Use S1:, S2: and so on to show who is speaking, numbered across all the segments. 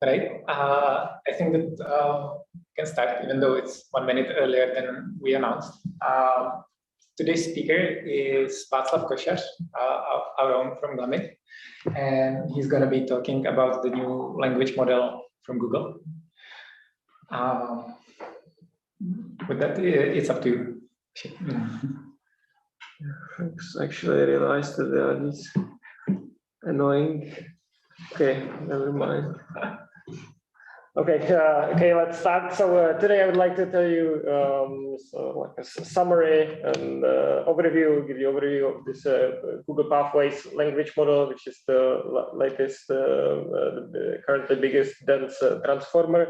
S1: Right. I think that can start, even though it's 1 minute earlier than we announced. Today's speaker is Václav Košař, our own from GLAMI, and he's going to be talking about the new language model from Google. With that, it's up to you.
S2: Thanks. Actually, I realized that there are these annoying. Okay, never mind. Okay, let's start. So today I would like to tell you like a summary and overview, give you overview of this Google Pathways language model, which is the latest, the currently biggest dense transformer.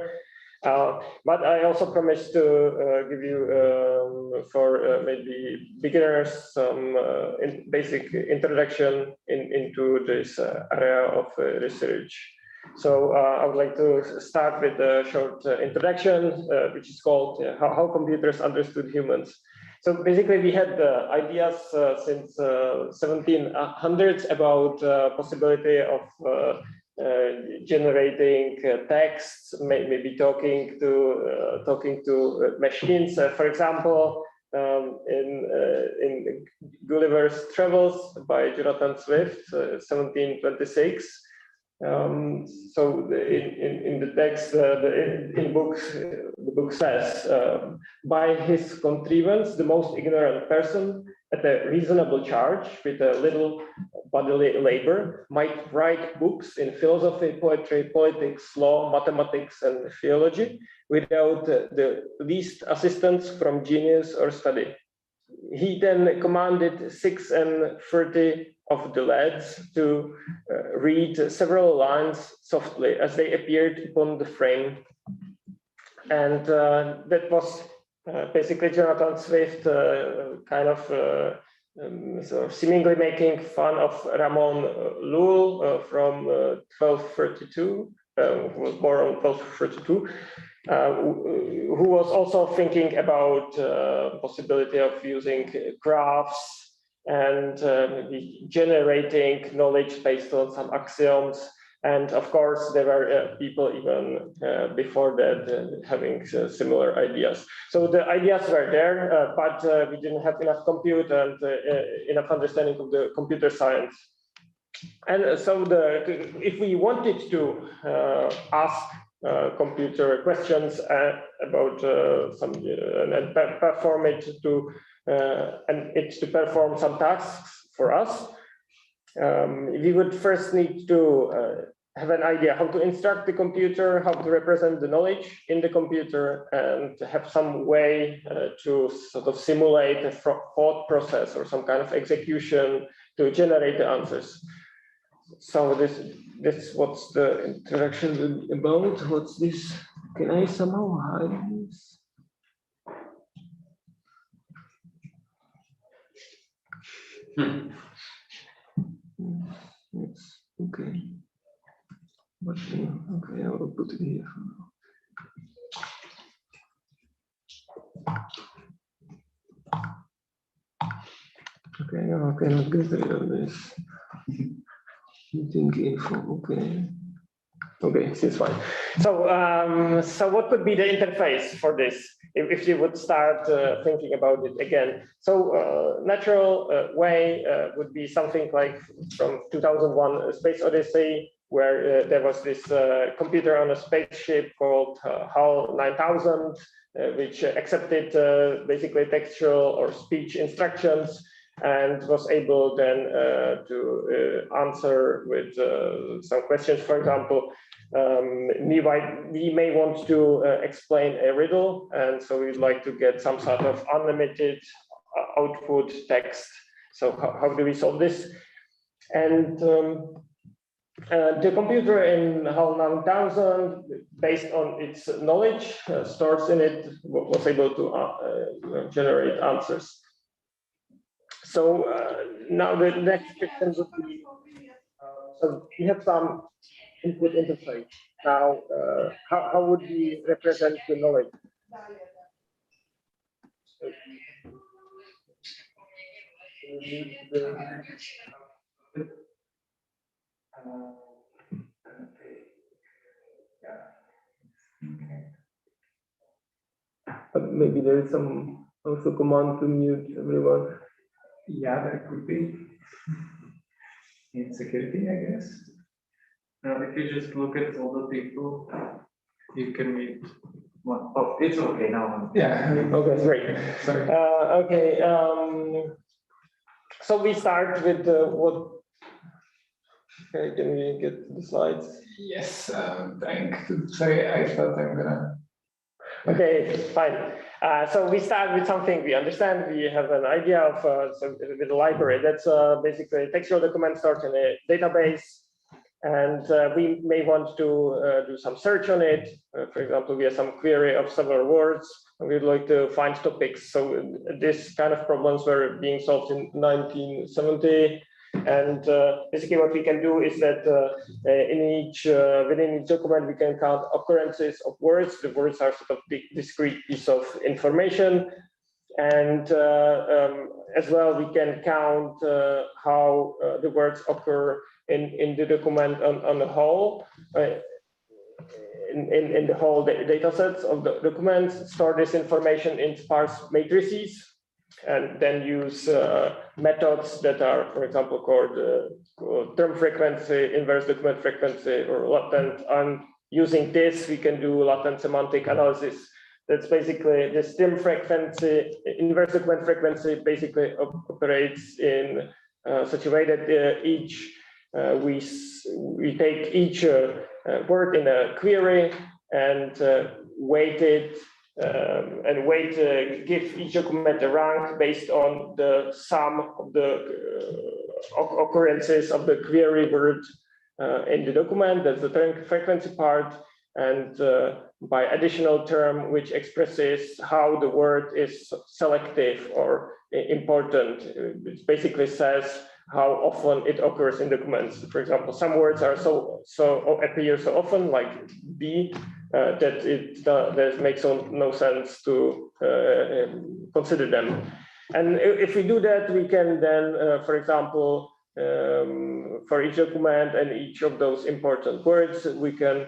S2: But I also promised to give you, for maybe beginners, some basic introduction into this area of research. So I would like to start with a short introduction, which is called How Computers Understood Humans. So basically, we had ideas since 1700s about possibility of generating texts, maybe talking to machines. For example, in Gulliver's Travels by Jonathan Swift, 1726. So in the text, in books, the book says, by his contrivance, the most ignorant person at a reasonable charge with a little bodily labor might write books in philosophy, poetry, politics, law, mathematics, and theology without the least assistance from genius or study. He then commanded 36 of the lads to read several lines softly as they appeared upon the frame. And that was basically Jonathan Swift kind of so seemingly making fun of Ramon Llull from 1232, who was born on 1232. Who was also thinking about possibility of using graphs and maybe generating knowledge based on some axioms. And of course, there were people even before that having similar ideas. So the ideas were there, but we didn't have enough compute and enough understanding of the computer science. And so if we wanted to ask computer questions about some and perform it to perform some tasks for us, we would first need to have an idea how to instruct the computer, how to represent the knowledge in the computer, and have some way to sort of simulate a thought process or some kind of execution to generate the answers. So this is what's the introduction about. What's this? Can I somehow hide this? It's okay. But okay, I will put it here for now. Okay, no, I cannot get rid of this. Meeting info, okay. Okay, it's fine. So, so what could be the interface for this if you would start thinking about it again? So, natural way would be something like from 2001: A Space Odyssey, where there was this computer on a spaceship called HAL 9000, which accepted basically textual or speech instructions, and was able then to answer with some questions. For example, we may want to explain a riddle, and so we'd like to get some sort of unlimited output text. So how do we solve this? And the computer in HAL 9000, based on its knowledge stored in it, was able to generate answers. So now the next question would be, so we have some input interface. Now, how would we represent the knowledge? maybe there is some also command to mute everyone.
S1: Yeah, that could be in security, I guess.
S3: If you just look at all the people, you can mute one. Oh, it's okay now.
S1: Yeah.
S2: Okay, great.
S1: Sorry.
S2: Okay. So we start with what? Okay, can we get the slides?
S1: Yes. Sorry, I thought I'm gonna.
S2: Okay, fine. So we start with something we understand. We have an idea of with a library. That's basically a textual document stored in a database, and we may want to do some search on it. For example, we have some query of several words, and we'd like to find topics. So this kind of problems were being solved in 1970. And basically what we can do is that within each document, we can count occurrences of words. The words are sort of discrete piece of information. And as well, we can count how the words occur in the document on the whole. In the whole data sets of the documents, store this information in sparse matrices, and then use methods that are, for example, called term frequency, inverse document frequency, or latent. And using this, we can do latent semantic analysis. That's basically this term frequency, inverse document frequency basically operates in such a way that we take each word in a query and weight it give each document a rank based on the sum of the occurrences of the query word in the document. That's the term frequency part, and by additional term which expresses how the word is selective or important. It basically says how often it occurs in documents. For example, some words are so appear so often, like be, that it makes no sense to consider them. And if we do that, we can then, for example, for each document and each of those important words, we can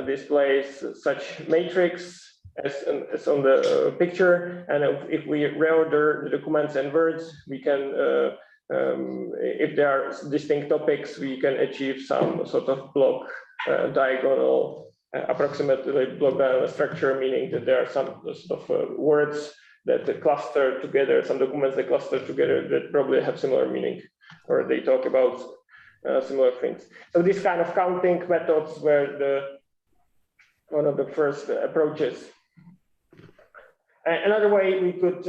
S2: display such matrix as on the picture. And if we reorder the documents and words, we can, if there are distinct topics, we can achieve some sort of block diagonal, approximately block diagonal structure, meaning that there are some sort of words that cluster together, some documents that cluster together that probably have similar meaning, or they talk about similar things. So these kind of counting methods were one of the first approaches. Another way we could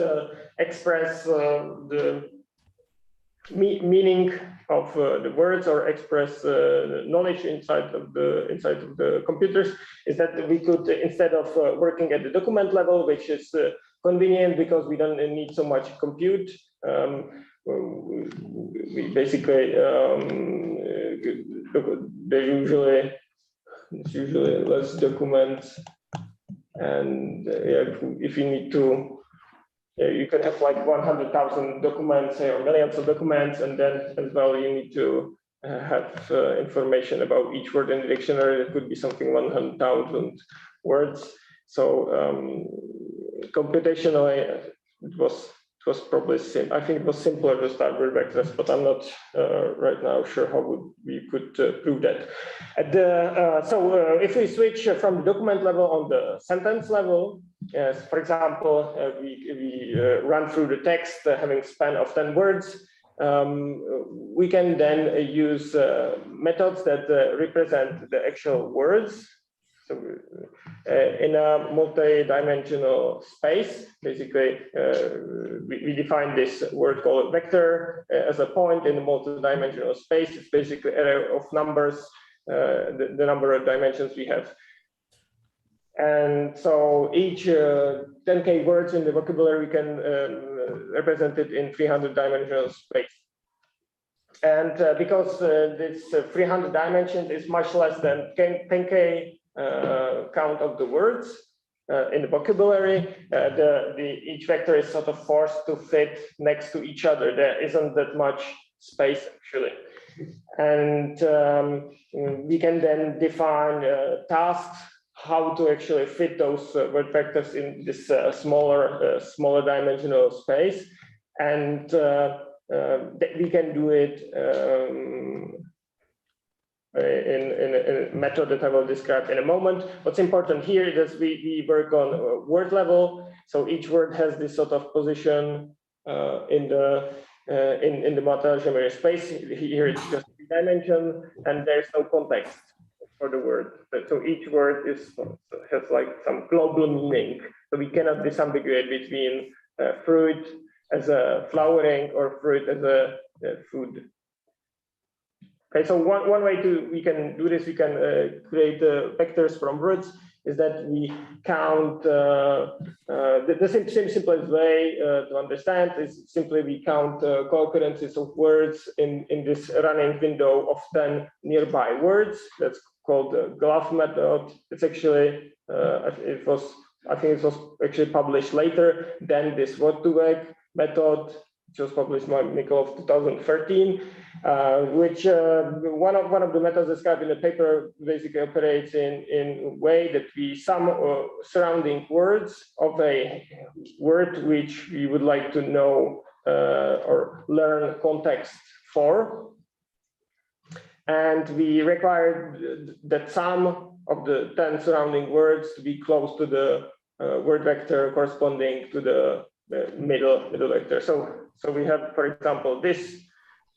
S2: express the meaning of the words or express knowledge inside of the computers is that we could, instead of working at the document level, which is convenient because we don't need so much compute, we basically it's usually less documents, and if you need to, you can have like 100,000 documents or millions of documents, and then as well you need to have information about each word in the dictionary. It could be something 100,000 words. So computationally, it was probably I think it was simpler to start with vectors, but I'm not right now sure how we could prove that. So if we switch from the document level on the sentence level, for example, we run through the text having span of 10 words, we can then use methods that represent the actual words. So in a multi-dimensional space, basically, we define this word called vector as a point in the multi-dimensional space. It's basically an array of numbers, the number of dimensions we have. And so each 10K words in the vocabulary, we can represent it in 300-dimensional space. And because this 300 dimensions is much less than 10K count of the words in the vocabulary, each vector is sort of forced to fit next to each other. There isn't that much space actually. And we can then define tasks, how to actually fit those word vectors in this smaller dimensional space, and we can do it in a method that I will describe in a moment. What's important here is we work on word level, so each word has this sort of position in the multi-memory space. Here it's just dimension, and there's no context for the word. So each word has like some global meaning. So we cannot disambiguate between fruit as a flowering or fruit as a food. Okay, so one way we can do this, we can create vectors from words, is that we count, the simplest way to understand is simply we count co-occurrences of words in this running window of 10 nearby words. That's called the GLAMI method. It's actually, I think it was actually published later than this word2vec method, which was published by Miton of 2013, which one of the methods described in the paper basically operates in a way that we sum surrounding words of a word which we would like to know or learn context for. And we require that sum of the 10 surrounding words to be close to the word vector corresponding to the middle vector. So we have, for example, this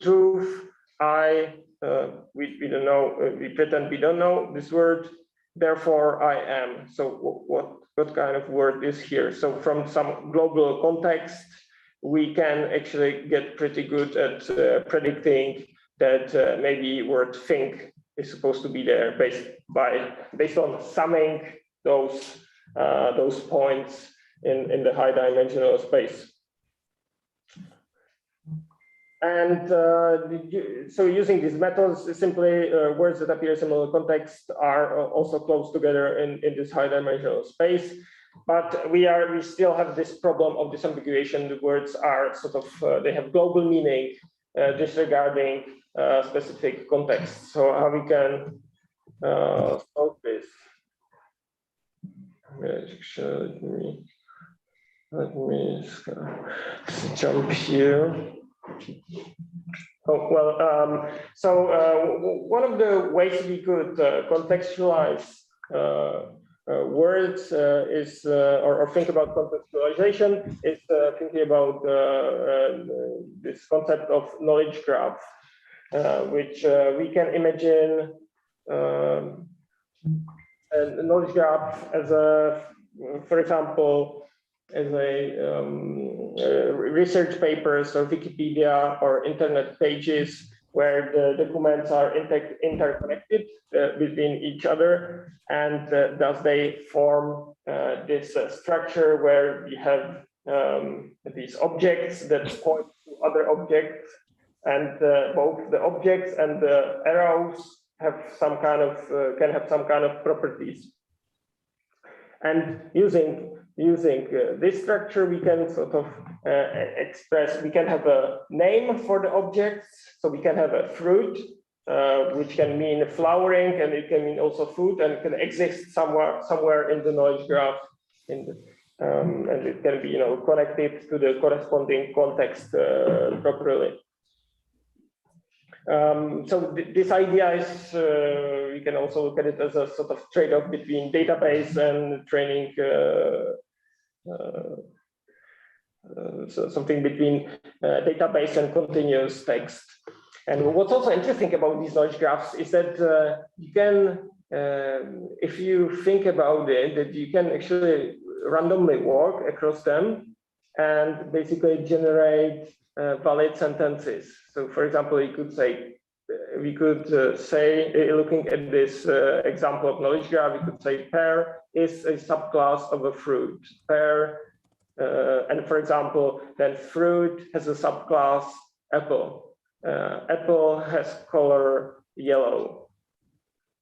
S2: truth, we don't know, we pretend we don't know this word, therefore I am. So what kind of word is here? So from some global context, we can actually get pretty good at predicting that maybe word think is supposed to be there based on summing those points in the high dimensional space. And so using these methods, simply words that appear in similar context are also close together in this high dimensional space. But we still have this problem of disambiguation. The words are sort of, they have global meaning disregarding specific context. So how we can solve this? Let me jump here. Oh, well, one of the ways we could contextualize words is, or think about contextualization, is thinking about this concept of knowledge graph, which we can imagine a knowledge graph as for example, as research papers or Wikipedia or internet pages where the documents are interconnected between each other, and thus they form this structure where we have these objects that point to other objects, and both the objects and the arrows have some kind of can have some kind of properties. And using this structure, we can sort of express, we can have a name for the objects. So we can have a fruit, which can mean flowering, and it can mean also food, and it can exist somewhere in the knowledge graph, and it can be connected to the corresponding context properly. So this idea is, we can also look at it as a sort of trade-off between database and training, so something between database and continuous text. And what's also interesting about these knowledge graphs is that you can, if you think about it, that you can actually randomly walk across them and basically generate valid sentences. So, for example, you could say, we could say, looking at this example of knowledge graph, we could say pear is a subclass of a fruit. Pear, and for example, then fruit has a subclass apple. Apple has color yellow.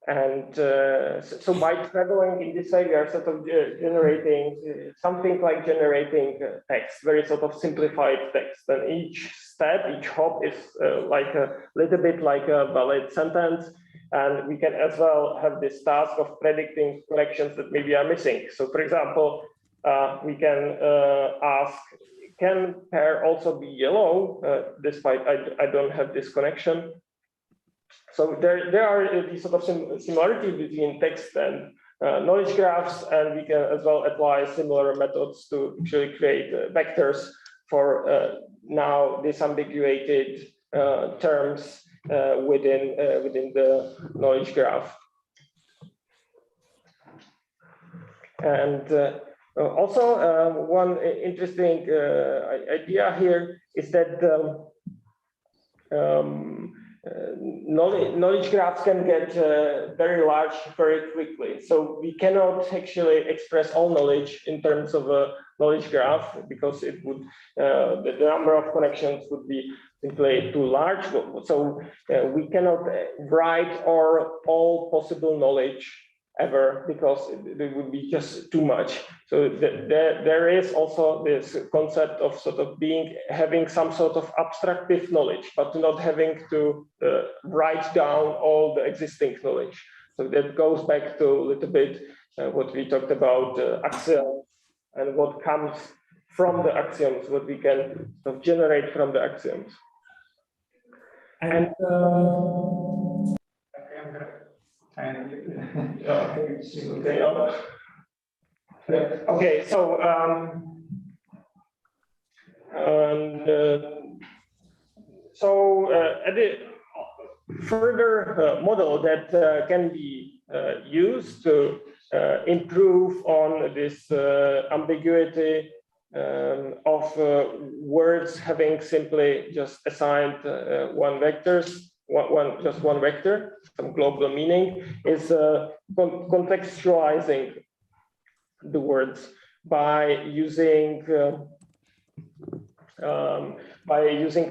S2: And so by traveling in this way, we are sort of generating something like generating text, very sort of simplified text. And each step, each hop is like a little bit like a valid sentence. And we can as well have this task of predicting connections that maybe are missing. So for example, we can ask, can pair also be yellow, despite I don't have this connection? So there are these sort of similarities between text and knowledge graphs, and we can as well apply similar methods to actually create vectors for now disambiguated terms within the knowledge graph. And also one interesting idea here is that knowledge graphs can get very large very quickly. So we cannot actually express all knowledge in terms of a knowledge graph, because it would the number of connections would be simply too large. So we cannot write all possible knowledge ever, because it would be just too much. So there is also this concept of sort of having some sort of abstractive knowledge, but not having to write down all the existing knowledge. So that goes back to a little bit what we talked about axioms and what comes from the axioms, what we can sort of generate from the axioms. And okay, so a further model that can be used to improve on this ambiguity of words having simply just assigned one vector, some global meaning, is contextualizing the words by using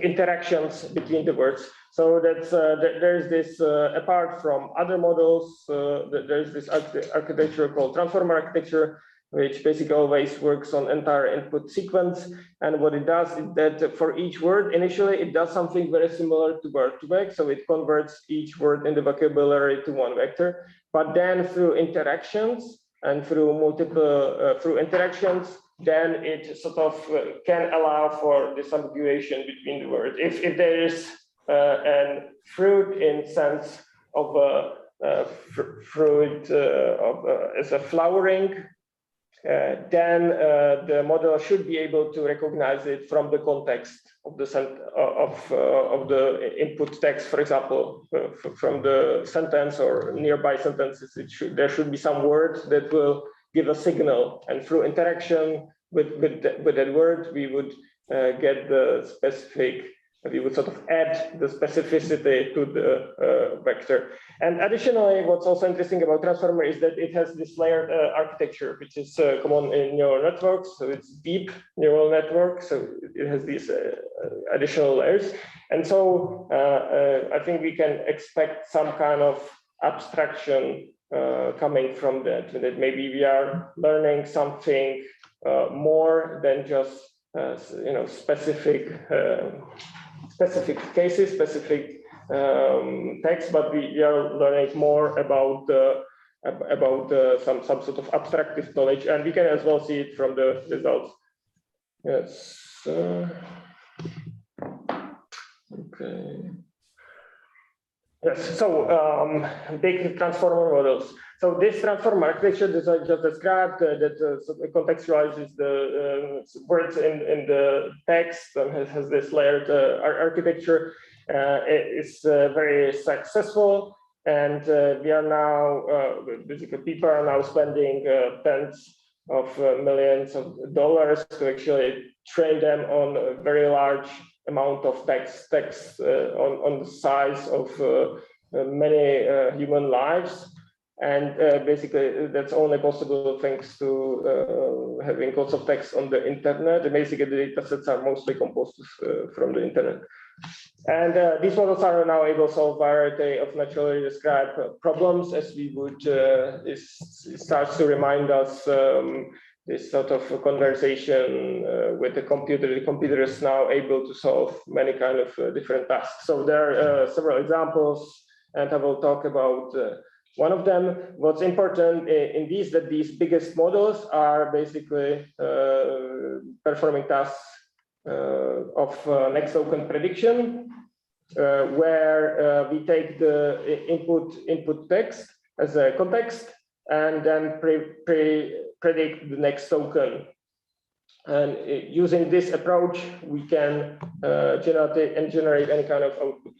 S2: interactions between the words. So that's there's this apart from other models, there's this architecture called transformer architecture, which basically always works on entire input sequence. And what it does is that for each word, initially it does something very similar to word2vec. So it converts each word in the vocabulary to one vector. But then through interactions and through multiple interactions, then it sort of can allow for disambiguation between the words. If there is a fruit in sense of fruit as a flowering, then the model should be able to recognize it from the context of the input text, for example, from the sentence or nearby sentences. There should be some word that will give a signal, and through interaction with that word, we would get the specific. We would sort of add the specificity to the vector. And additionally, what's also interesting about transformer is that it has this layered architecture, which is common in neural networks. So it's deep neural network. So it has these additional layers. And so I think we can expect some kind of abstraction coming from that maybe we are learning something more than just specific cases, specific text, but we are learning more about some sort of abstractive knowledge, and we can as well see it from the results. Yes. Okay. Yes. So big transformer models. So this transformer architecture that I just described that contextualizes the words in the text and has this layered architecture is very successful, and we are now basically people are now spending tens of millions of dollars to actually train them on a very large amount of text on the size of many human lives. And basically, that's only possible thanks to having lots of text on the internet. And basically, the data sets are mostly composed from the internet. And these models are now able to solve a variety of naturally described problems, as we would, it starts to remind us this sort of conversation with the computer. The computer is now able to solve many kind of different tasks. So there are several examples. and I will talk about one of them. What's important in these, that these biggest models are basically performing tasks of next token prediction, where we take the input text as a context and then predict the next token. And using this approach, we can generate any kind of output.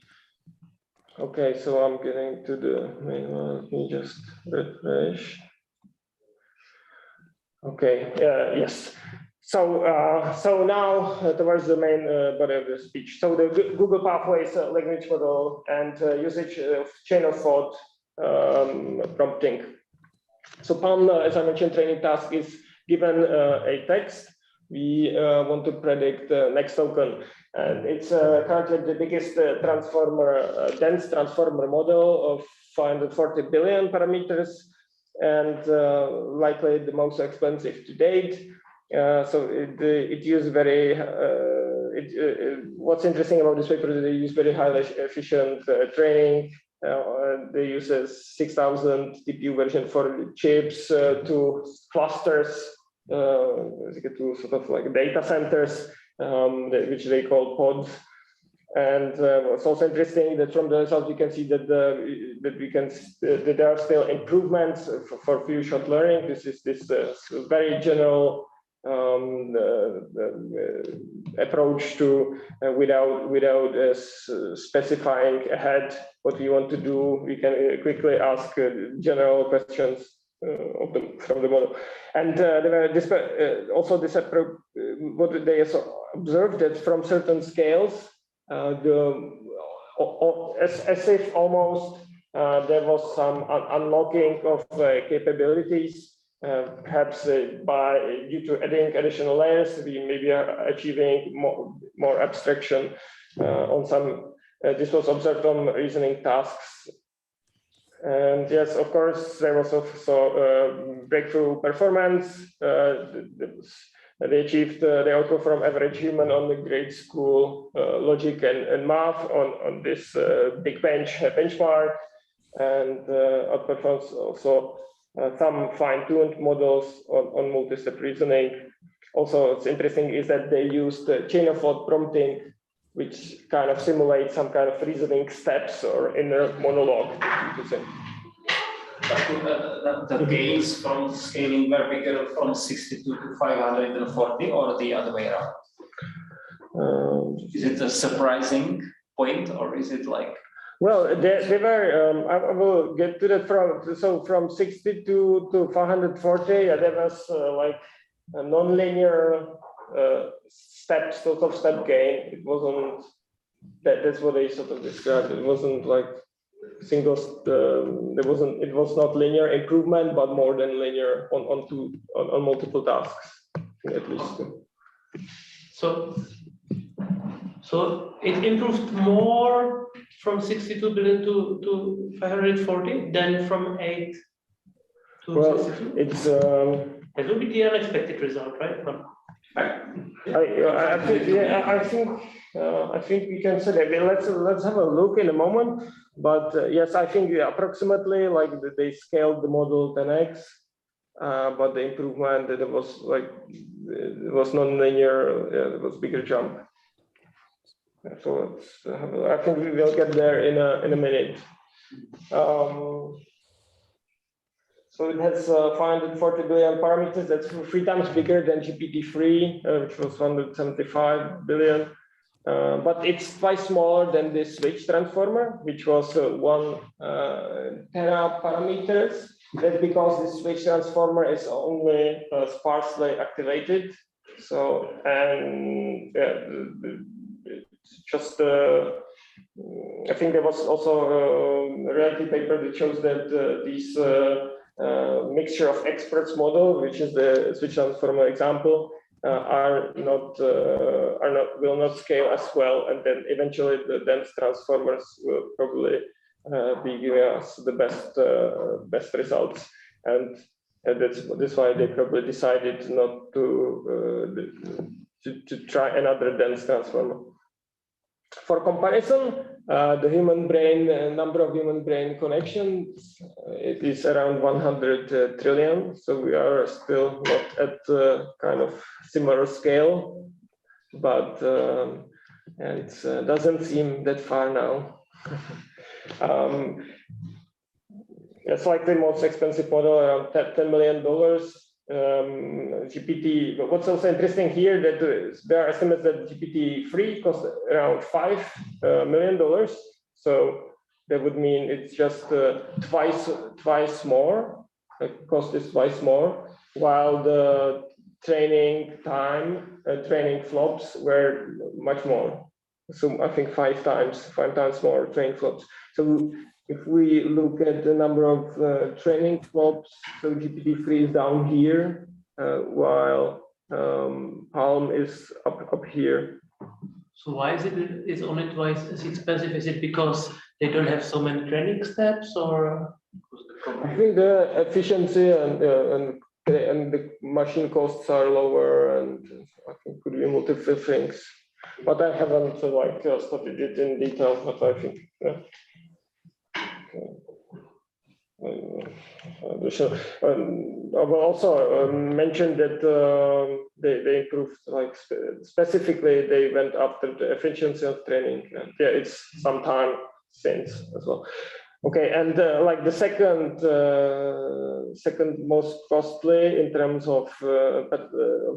S2: Okay, so I'm getting to the main one. Let me just refresh. Okay, yes. So now towards the main body of the speech. So the Google Pathways language model and usage of chain of thought prompting. So PAM, as I mentioned, training task is given a text. We want to predict the next token, and it's currently the biggest dense transformer model of 540 billion parameters, and likely the most expensive to date. So it uses very. What's interesting about this paper is they use very highly efficient training. They use a 6,000 TPU version for chips, to clusters, to sort of like data centers, which they call pods. And what's also interesting that from the results we can see that that there are still improvements for few shot learning. This is this very general approach to without specifying ahead what we want to do. We can quickly ask general questions from the model. And also this approach, what they also observed that from certain scales, as if almost there was some unlocking of capabilities. Perhaps due to adding additional layers, we maybe are achieving more abstraction on some. This was observed on reasoning tasks. And yes, of course, there was also breakthrough performance. They achieved the outcome from average human on the grade school logic and math on this big benchmark, and outperforms also some fine-tuned models on multi-step reasoning. Also, what's interesting is that they used chain of thought prompting, which kind of simulates some kind of reasoning steps or inner monologue.
S4: The gains from scaling were bigger from 62 to 540, or the other way around? Is it a surprising point, or is it like?
S2: Well, they were. I will get to that. From 62 to 540, there was like a non-linear sort of step gain. It wasn't. That's what they sort of described. It wasn't like single. It was not linear improvement, but more than linear on multiple tasks, at least.
S5: So it improved more from 62 billion to 540 than from 8 to 62.
S2: It's
S5: It will be the unexpected result, right?
S2: I think we can say that. Let's have a look in a moment. But yes, I think approximately like they scaled the model 10x, but the improvement that it was non-linear. Yeah, it was bigger jump. So I think we will get there in a minute. So it has 540 billion parameters. That's 3 times bigger than GPT-3, which was 175 billion. But it's twice smaller than this switch transformer, which was 1 tera parameters. That's because this switch transformer is only sparsely activated. So, and just I think there was also a reality paper that shows that these mixture of experts model, which is the switch transformer example, will not scale as well, and then eventually the dense transformers will probably be giving us the best results, and that's why they probably decided not to try another dense transformer. For comparison, The human brain, number of human brain connections, it is around 100 trillion. So we are still not at kind of similar scale, but it doesn't seem that far now. It's like the most expensive model, around $10 million. GPT, but what's also interesting here that there are estimates that GPT-3 costs around $5 million. So that would mean it's just twice more. The cost is twice more, while the training time, training flops were much more. So I think five times more training flops. So if we look at the number of training flops, so GPT-3 is down here, while Palm is up here.
S5: So why is it's only twice as expensive? Is it because they don't have so many training steps, or?
S2: I think the efficiency and the machine costs are lower, and I think could be multiple things. But I haven't studied it in detail. But I think. I will also mention that they improved, like specifically they went after the efficiency of training, and yeah, it's some time since as well. Okay, and like the second most costly in terms of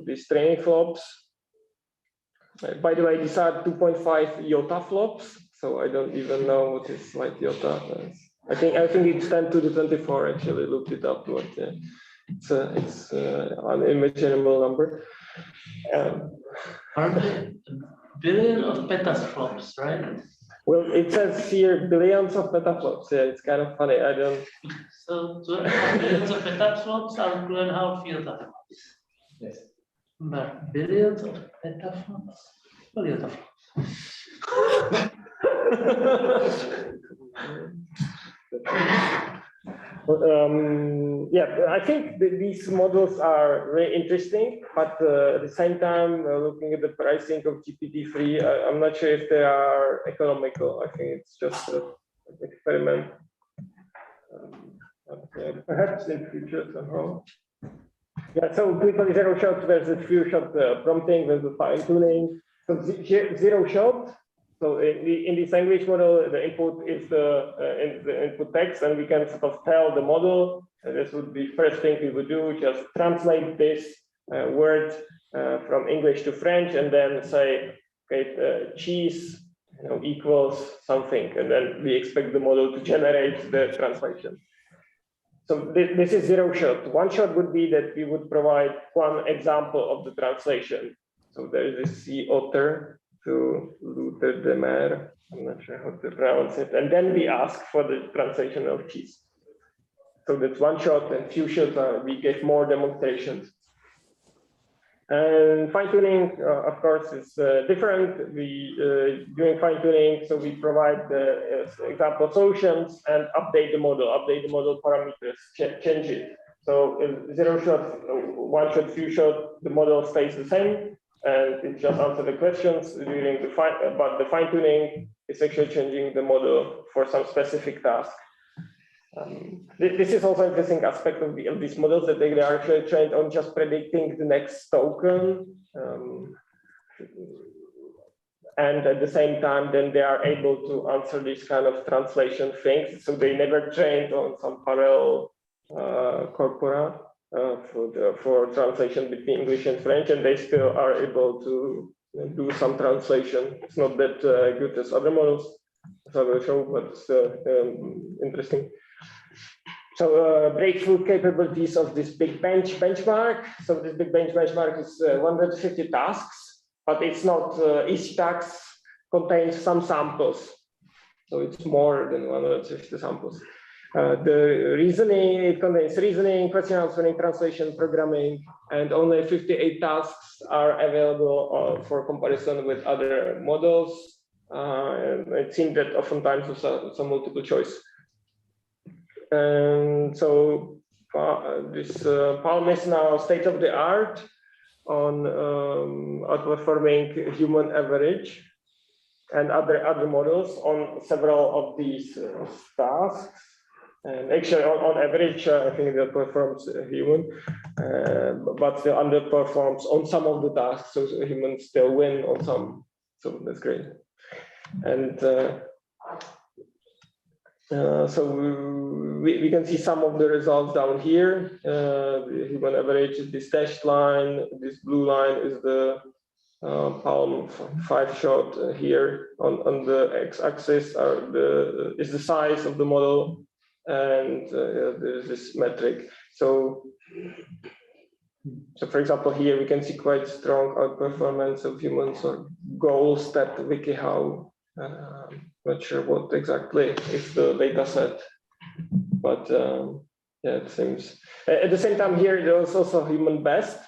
S2: these training flops. By the way, these are 2.5 iota flops, so I don't even know what is like iota. I think it's 10 to the 24. Actually, looked it up, but it's an unimaginable number.
S5: Aren't they billion of petaflops, right?
S2: Well, it says here billions of petaflops. Yeah, it's kind of funny. I don't.
S5: So 2.5 billions of petaflops are 2.5 iotaflops.
S1: Yes.
S5: But billions of petaflops, well, iotaflops.
S2: Yeah, I think these models are very interesting, but at the same time, looking at the pricing of GPT-3, I'm not sure if they are economical. I think it's just an experiment. Perhaps in future somehow. Yeah, so quickly zero shot versus few shot prompting versus fine tuning. So zero shot. So in this language model, the input is the input text, and we can sort of tell the model. This would be first thing we would do: just translate this word from English to French, and then say, okay, cheese equals something, and then we expect the model to generate the translation. So this is zero shot. One shot would be that we would provide one example of the translation. So there is a sea otter to Luther de Mer. I'm not sure how to pronounce it. And then we ask for the translation of cheese. So that's one shot, and few shots we get more demonstrations. And fine tuning, of course, is different. We doing fine tuning, so we provide the example solutions and update the model parameters, change it. So zero shot, one shot, few shot, the model stays the same, and it just answers the questions during the but the fine tuning is actually changing the model for some specific task. This is also an interesting aspect of these models, that they are actually trained on just predicting the next token, and at the same time, then they are able to answer these kind of translation things. So they never trained on some parallel corpora for translation between English and French, and they still are able to do some translation. It's not that good as other models, as I will show, but still interesting. So breakthrough capabilities of this big benchmark. So this big benchmark is 150 tasks, but it's not, each task contains some samples. So it's more than 150 samples. The reasoning, it contains reasoning, question answering, translation, programming, and only 58 tasks are available for comparison with other models. And it seems that oftentimes it's a multiple choice. And so this Palm is now state of the art on outperforming human average. and other models on several of these tasks. And actually, on average, I think that performs a human, but still underperforms on some of the tasks. So humans still win on some. So that's great. And so we can see some of the results down here. The human average is this dashed line. This blue line is the Palm 5 shot. Here on the x-axis is the size of the model. And there's this metric. So for example, here we can see quite strong outperformance of humans or goals that WikiHow. Not sure what exactly is the data set, but yeah, it seems. At the same time, here there is also human best,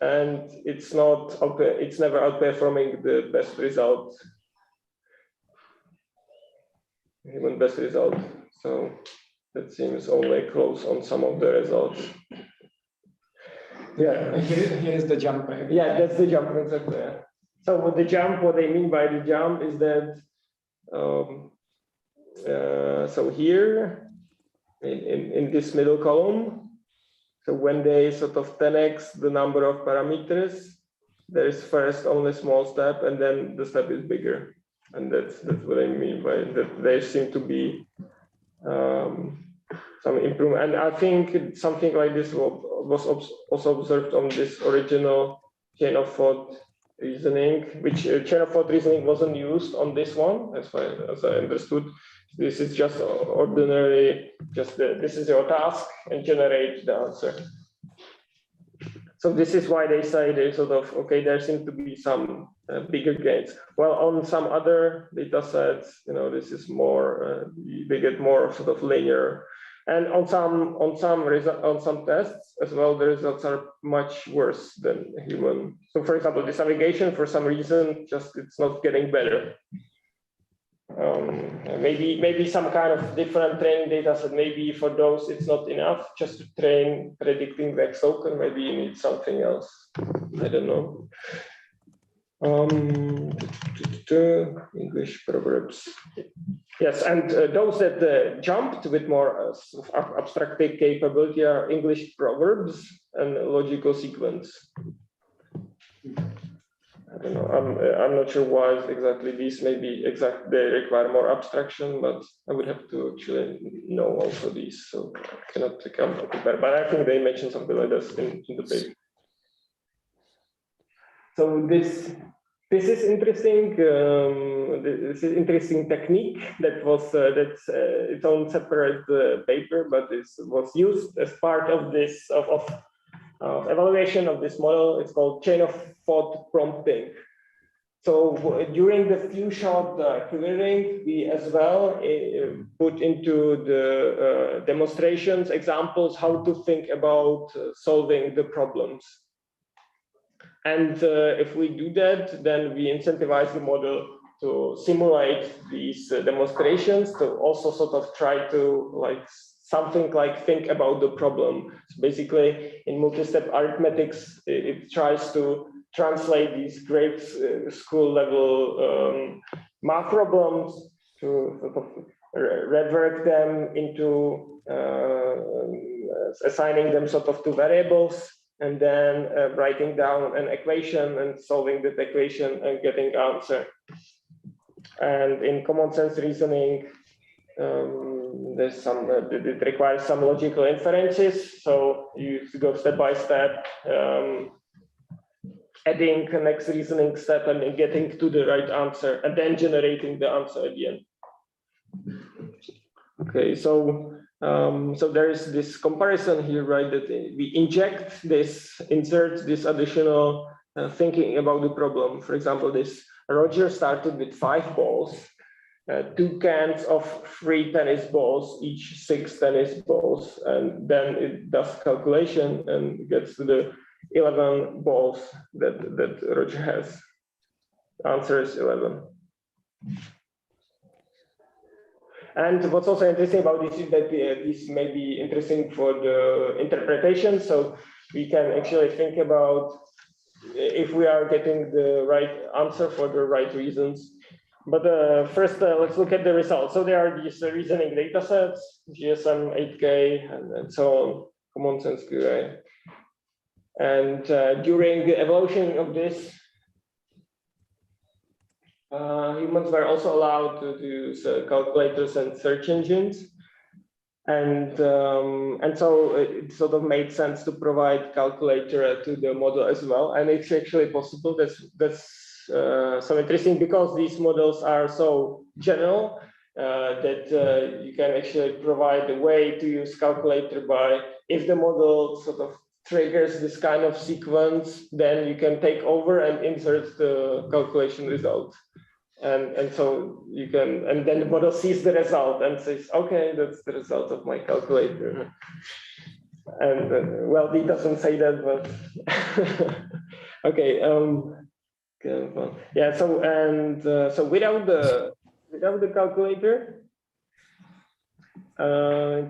S2: and it's never outperforming the best result. Human best result. So that seems only close on some of the results. Yeah,
S1: here is the jump.
S2: Yeah, that's the jump exactly. So with the jump, what I mean by the jump is that so here in this middle column, so when they sort of 10x the number of parameters, there is first only a small step, and then the step is bigger, and that's what I mean by that. There seem to be some improvement, and I think something like this was also observed on this original chain of thought reasoning, which chain of thought reasoning wasn't used on this one, as far as I understood. This is just ordinary, this is your task and generate the answer. So this is why they say they sort of, okay, there seem to be some bigger gains. Well, on some other data sets, this is more, they get more sort of linear. And on some tests as well, the results are much worse than human. So for example, this navigation, for some reason, it's not getting better. Maybe some kind of different training data set. Maybe for those it's not enough just to train predicting the token. Maybe you need something else. I don't know. English proverbs. Yes, and those that jumped with more abstractive capability are English proverbs and logical sequence. I don't know. I'm not sure why exactly these. Maybe they require more abstraction, but I would have to actually know also these. So I cannot compare. But I think they mentioned something like this in the paper. So this is interesting. This is interesting technique that was that's its own separate paper, but this was used as part of this evaluation of this model. It's called chain of thought prompting. So during the few shot querying, we as well put into the demonstrations examples how to think about solving the problems. And if we do that, then we incentivize the model to simulate these demonstrations, to also sort of try to something like think about the problem. So basically, in multi-step arithmetics, it tries to translate these grade school level math problems to sort of rework them into assigning them sort of to variables, and then writing down an equation and solving that equation and getting answer. And in common sense reasoning, there's some it requires some logical inferences. So you go step by step, adding the next reasoning step and getting to the right answer, and then generating the answer at the end. Okay, so there is this comparison here, right? That we insert this additional thinking about the problem. For example, this Roger started with 5 balls, 2 cans of 3 tennis balls, each 6 tennis balls, and then it does calculation and gets to the 11 balls that Roger has. The answer is 11. And what's also interesting about this is that this may be interesting for the interpretation. So we can actually think about if we are getting the right answer for the right reasons. But first, let's look at the results. So there are these reasoning data sets, GSM, 8K, and so on, common sense QA. And during the evolution of this, humans were also allowed to use calculators and search engines. And so it sort of made sense to provide calculator to the model as well. And it's actually possible. That's so interesting because these models are so general that you can actually provide a way to use calculator by, if the model sort of triggers this kind of sequence, then you can take over and insert the calculation result. And so you can, and then the model sees the result and says, okay, that's the result of my calculator. And well, it doesn't say that, but okay. Yeah. So so without the calculator,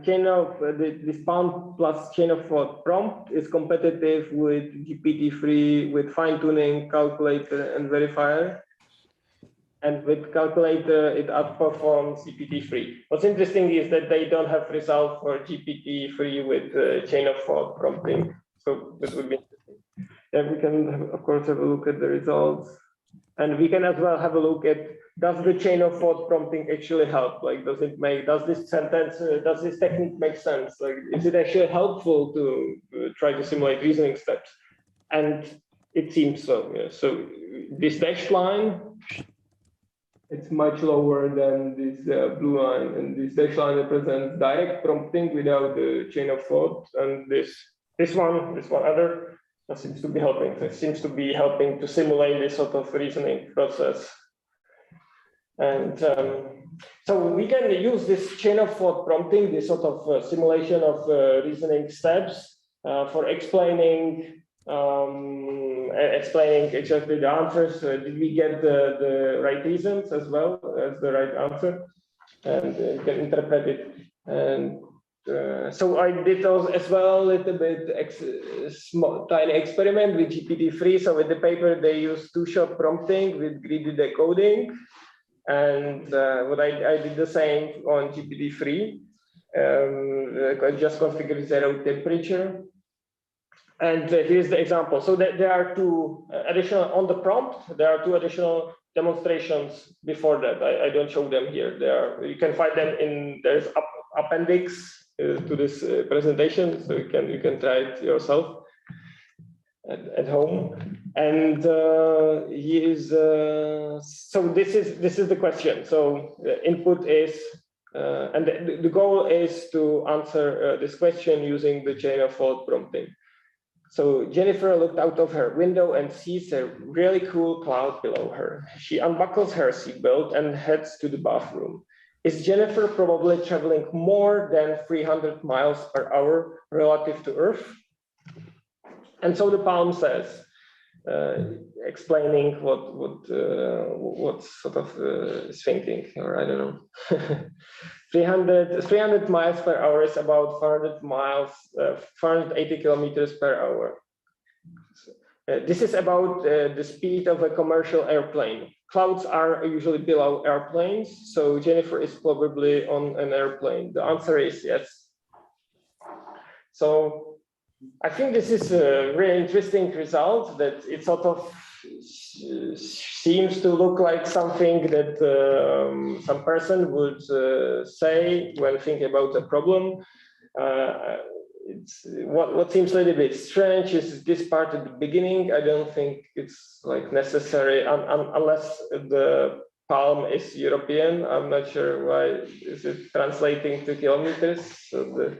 S2: chain of this pound plus chain of thought prompt is competitive with GPT-3 with fine-tuning calculator and verifier. And with calculator, it outperforms GPT-3. What's interesting is that they don't have result for GPT-3 with chain of thought prompting. So that would be interesting. Yeah, we can, of course, have a look at the results. And we can as well have a look at, does the chain of thought prompting actually help? Like, does this sentence, does this technique make sense? Like, is it actually helpful to try to simulate reasoning steps? And it seems so. Yeah. So this dashed line, it's much lower than this blue line, and this dashed line represents direct prompting without the chain of thought, and this one other, that seems to be helping. So it seems to be helping to simulate this sort of reasoning process. And so we can use this chain of thought prompting, this sort of simulation of reasoning steps for explaining exactly the answers. Did we get the right reasons as well as the right answer? And you can interpret it. And so I did as well a little bit small, tiny experiment with GPT-3. So with the paper, they use two-shot prompting with greedy decoding. And what I did the same on GPT-3. I just configured zero temperature. And here's the example. So there are two additional, on the prompt, there are two additional demonstrations before that. I don't show them here. You can find them in, there's appendix to this presentation, so you can try it yourself at home. And so this is the question. So the input is, and the goal is to answer this question using the chain of thought prompting. So Jennifer looked out of her window and sees a really cool cloud below her. She unbuckles her seatbelt and heads to the bathroom. Is Jennifer probably traveling more than 300 miles per hour relative to Earth? And so the Palm says, explaining what sort of is thinking, or I don't know. 300 miles per hour is about 480 kilometers per hour. This is about the speed of a commercial airplane. Clouds are usually below airplanes, so Jennifer is probably on an airplane. The answer is yes. So I think this is a really interesting result, that it sort of seems to look like something that some person would say when thinking about a problem. It's what seems a little bit strange is this part at the beginning. I don't think it's like necessary unless the Palm is European. I'm not sure why is it translating to kilometers. So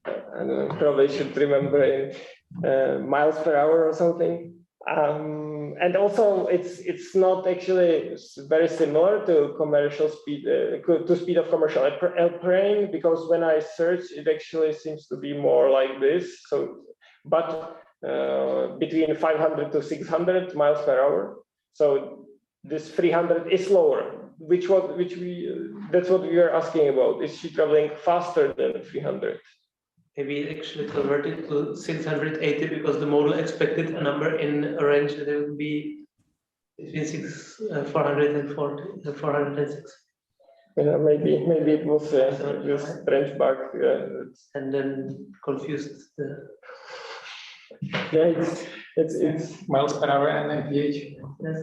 S2: I don't know, probably should remember in miles per hour or something. And also, it's not actually very similar to commercial speed, to speed of commercial airplane, because when I search, it actually seems to be more like this. So, but between 500 to 600 miles per hour. So this 300 is lower. That's what we are asking about. Is she traveling faster than 300?
S5: Maybe it actually converted to 680 because the model expected a number in a range that it would be between 440 and 406.
S2: Yeah, maybe it was this strange bug.
S5: And then confused the.
S2: Yeah, it's
S1: miles per hour and mph.
S5: Yes.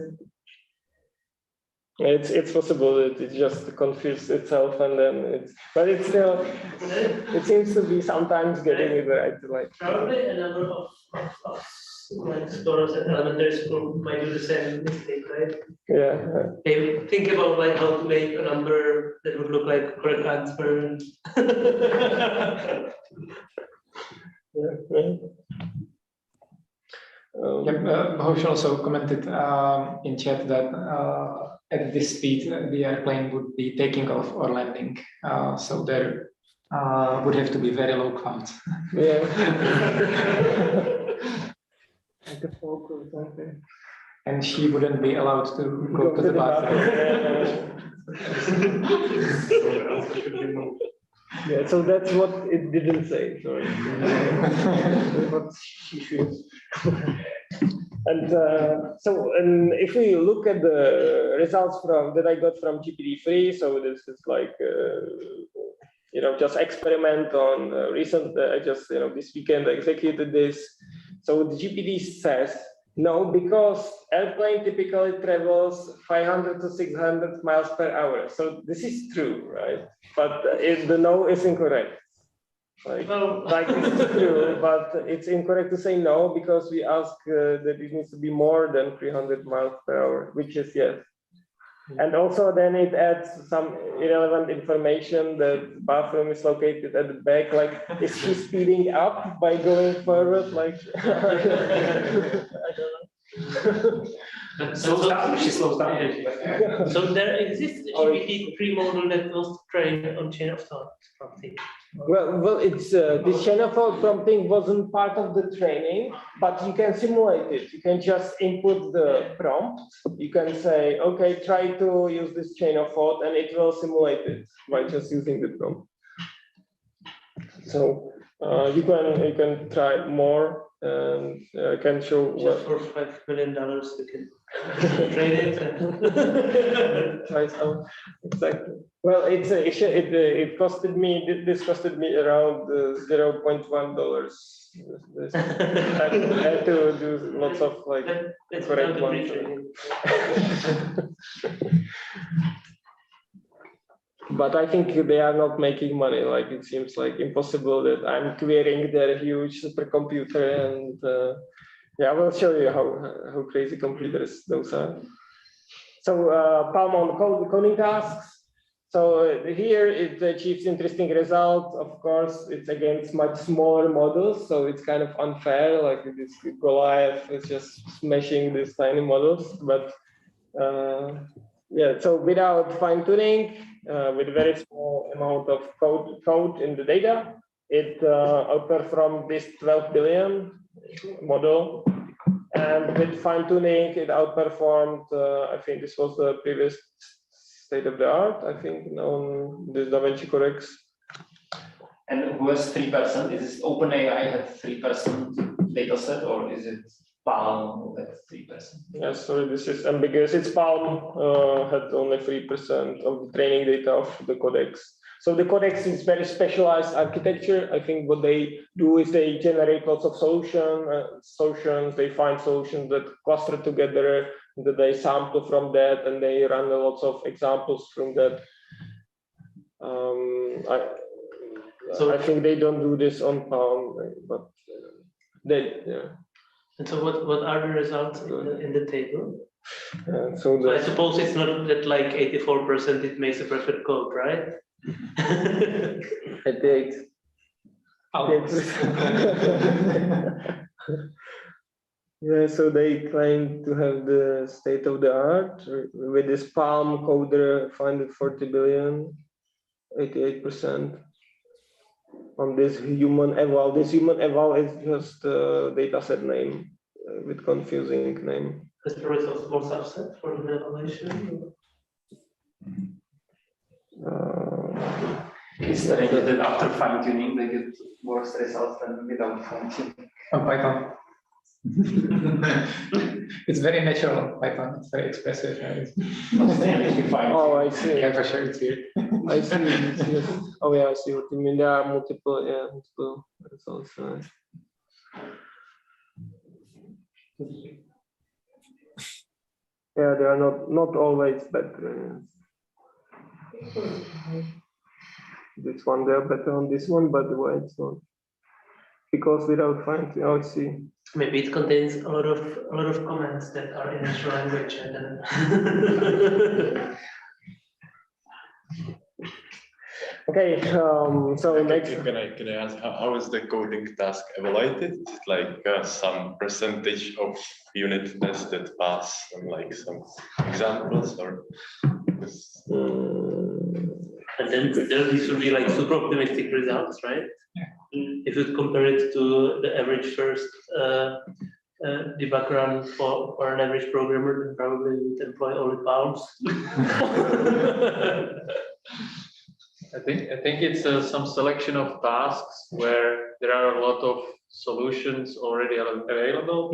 S2: it's possible that it just confused itself and then but it's still it seems to be sometimes getting it right. Like
S5: Probably a number of like scholars at elementary school might do the same mistake, right?
S2: yeah.
S5: They think about like how to make a number that would look like correct answer.
S2: Yeah.
S1: Hosh also commented in chat that at this speed the airplane would be taking off or landing, so there would have to be very low clouds.
S2: Yeah. Like a folk or something.
S1: And she wouldn't be allowed to go to the bathroom.
S2: Yeah, so that's what it didn't say. Sorry. What she should. And and if we look at the results that I got from GPT-3, so this is like just experiment on recent. I just this weekend I executed this. So the GPT says no, because airplane typically travels 500 to 600 miles per hour. So this is true, right? But the no is incorrect. Like this is true, but it's incorrect to say no because we ask that it needs to be more than 300 miles per hour, which is yes. And also then it adds some irrelevant information that bathroom is located at the back. Like, is she speeding up by going forward? Like, I don't know.
S4: She slows down.
S5: So there exists a GPT-3 model that was trained on chain of thought prompting.
S2: Well, it's this chain of thought prompting wasn't part of the training, but you can simulate it. You can just input the prompt. You can say, okay, try to use this chain of thought, and it will simulate it by just using the prompt. So you can try more, and can show
S5: just for $5 million we can trade it.
S2: Try some exactly. Well, it costed me. This costed me around $0.1. I had to do lots of like correct ones. But I think they are not making money. Like it seems like impossible that I'm querying their huge supercomputer, and yeah, I will show you how crazy computers those are. So Palm on coding tasks. So here it achieves interesting results. Of course, it's against much smaller models, so it's kind of unfair. Like this Goliath is just smashing these tiny models, but yeah. So without fine tuning, with very small amount of code in the data, it outperformed this 12 billion model. And with fine tuning, it outperformed. I think this was the previous state of the art. I think on this DaVinci Codex.
S4: And who has 3%? Is it OpenAI had 3% data set, or is it Palm who had 3%?
S2: Yes, sorry, this is ambiguous. It's Palm had only 3% of the training data of the Codex. So the Codex is very specialized architecture. I think what they do is they generate lots of solutions. They find solutions that cluster together, that they sample from that, and they run lots of examples from that. I think they don't do this on Palm, but they, yeah.
S5: And so what are the results in the table?
S2: So
S5: I suppose it's not that like 84% it makes a perfect code, right?
S2: 88. Yeah, so they claim to have the state of the art with this Palm coder, 540 billion, 88% on this human eval. This human eval is just a dataset name with confusing name.
S5: Is there a small subset for the evaluation?
S4: Is there any that after fine tuning they get worse results than without fine tuning?
S1: On Python. It's very natural Python. It's very expressive. Right?
S2: Oh, I see.
S1: Yeah, for sure, it's weird.
S2: I see. Yes. Oh, yeah, I see what you mean. There are multiple results. Right? Yeah, they are not always better. This one they are better on this one, but why it's not? Because without finding, oh, I see.
S5: Maybe it contains a lot of comments that are in natural language, and then
S2: Okay, so next.
S6: Can I ask how is the coding task evaluated? Is it like some percentage of unit tests that pass and like some examples or?
S5: and then these would be like super optimistic results, right?
S1: Yeah.
S5: If you compare it to the average first debug run for an average programmer, then probably you would employ only pounds.
S3: I think it's some selection of tasks where there are a lot of solutions already available,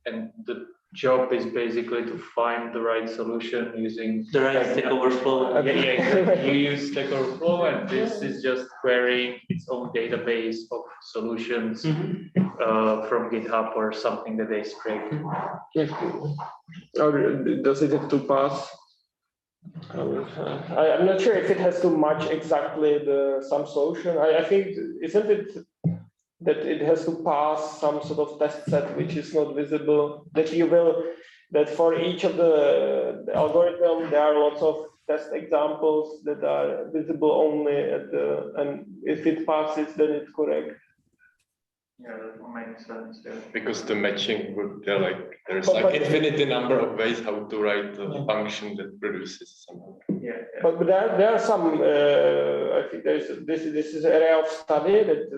S3: and the job is basically to find the right solution using
S5: The right Stack Overflow.
S3: Yeah, exactly. You use Stack Overflow, and this is just querying its own database of solutions from GitHub or something that they scrape.
S2: Or does it have to pass? I'm not sure if it has to match exactly some solution. I think, isn't it that it has to pass some sort of test set which is not visible, that for each of the algorithm there are lots of test examples that are visible only at and if it passes then it's correct.
S3: Yeah, that makes sense. Yeah.
S6: Because the matching would there's like infinite number of ways how to write a function that produces something.
S3: Yeah.
S2: But there are some. I think this is an area of study that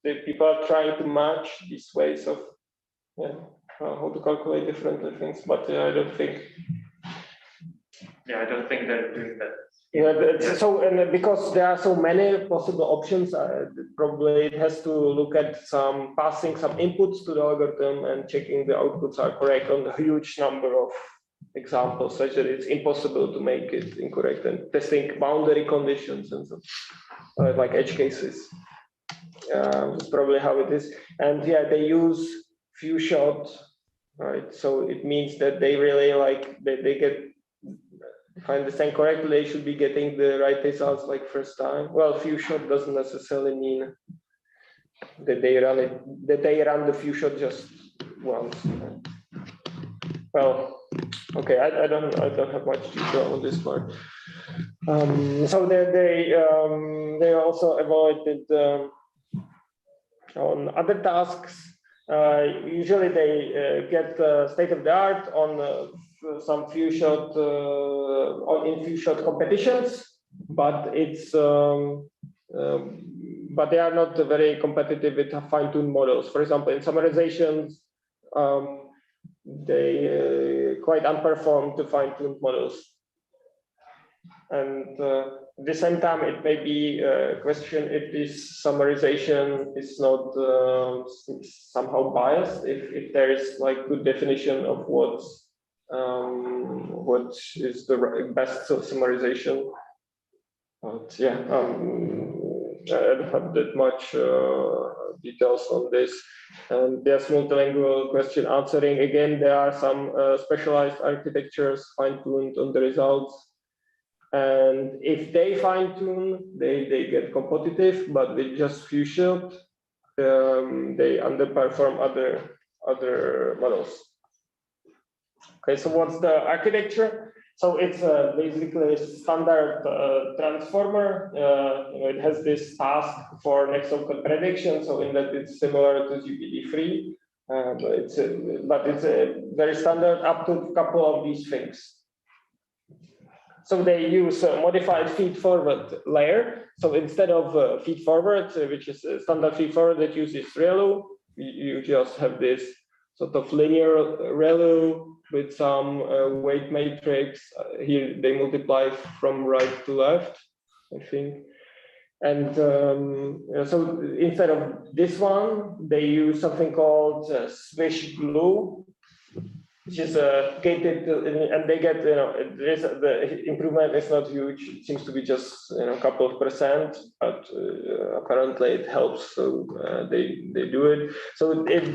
S2: the people are trying to match these ways of how to calculate different things. But I don't think.
S3: Yeah, I don't think they're doing that.
S2: Yeah, so and because there are so many possible options, probably it has to look at passing some inputs to the algorithm and checking the outputs are correct on the huge number of examples, such that it's impossible to make it incorrect, and testing boundary conditions and so like edge cases. That's probably how it is. And yeah, they use few shot, right? So it means that they really they get. If I understand correctly, they should be getting the right results like first time. Well, few shot doesn't necessarily mean that they run the few shot just once. Well, okay, I don't have much detail on this part. So they also evaluated on other tasks. Usually they get state of the art on some few shot in few shot competitions, but it's but they are not very competitive with fine-tuned models. For example, in summarizations, they quite unperform to fine-tuned models. And at the same time, it may be a question if this summarization is not somehow biased, if there is like good definition of what is the best summarization. But yeah, I don't have that much details on this. And there's multilingual question answering. Again, there are some specialized architectures fine-tuned on the results. And if they fine-tune, they get competitive, but with just few shot, they underperform other models. Okay, so what's the architecture? So it's basically a standard transformer. It has this task for next of code prediction. So in that it's similar to GPT-3, but it's a very standard up to a couple of these things. So they use a modified feed-forward layer. So instead of feed-forward, which is a standard feed-forward that uses ReLU, you just have this sort of linear ReLU with some weight matrix. Here they multiply from right to left, I think. And so instead of this one, they use something called swish glue, which is gated, and they get, the improvement is not huge. It seems to be just a couple of %, but apparently it helps. So they do it. So if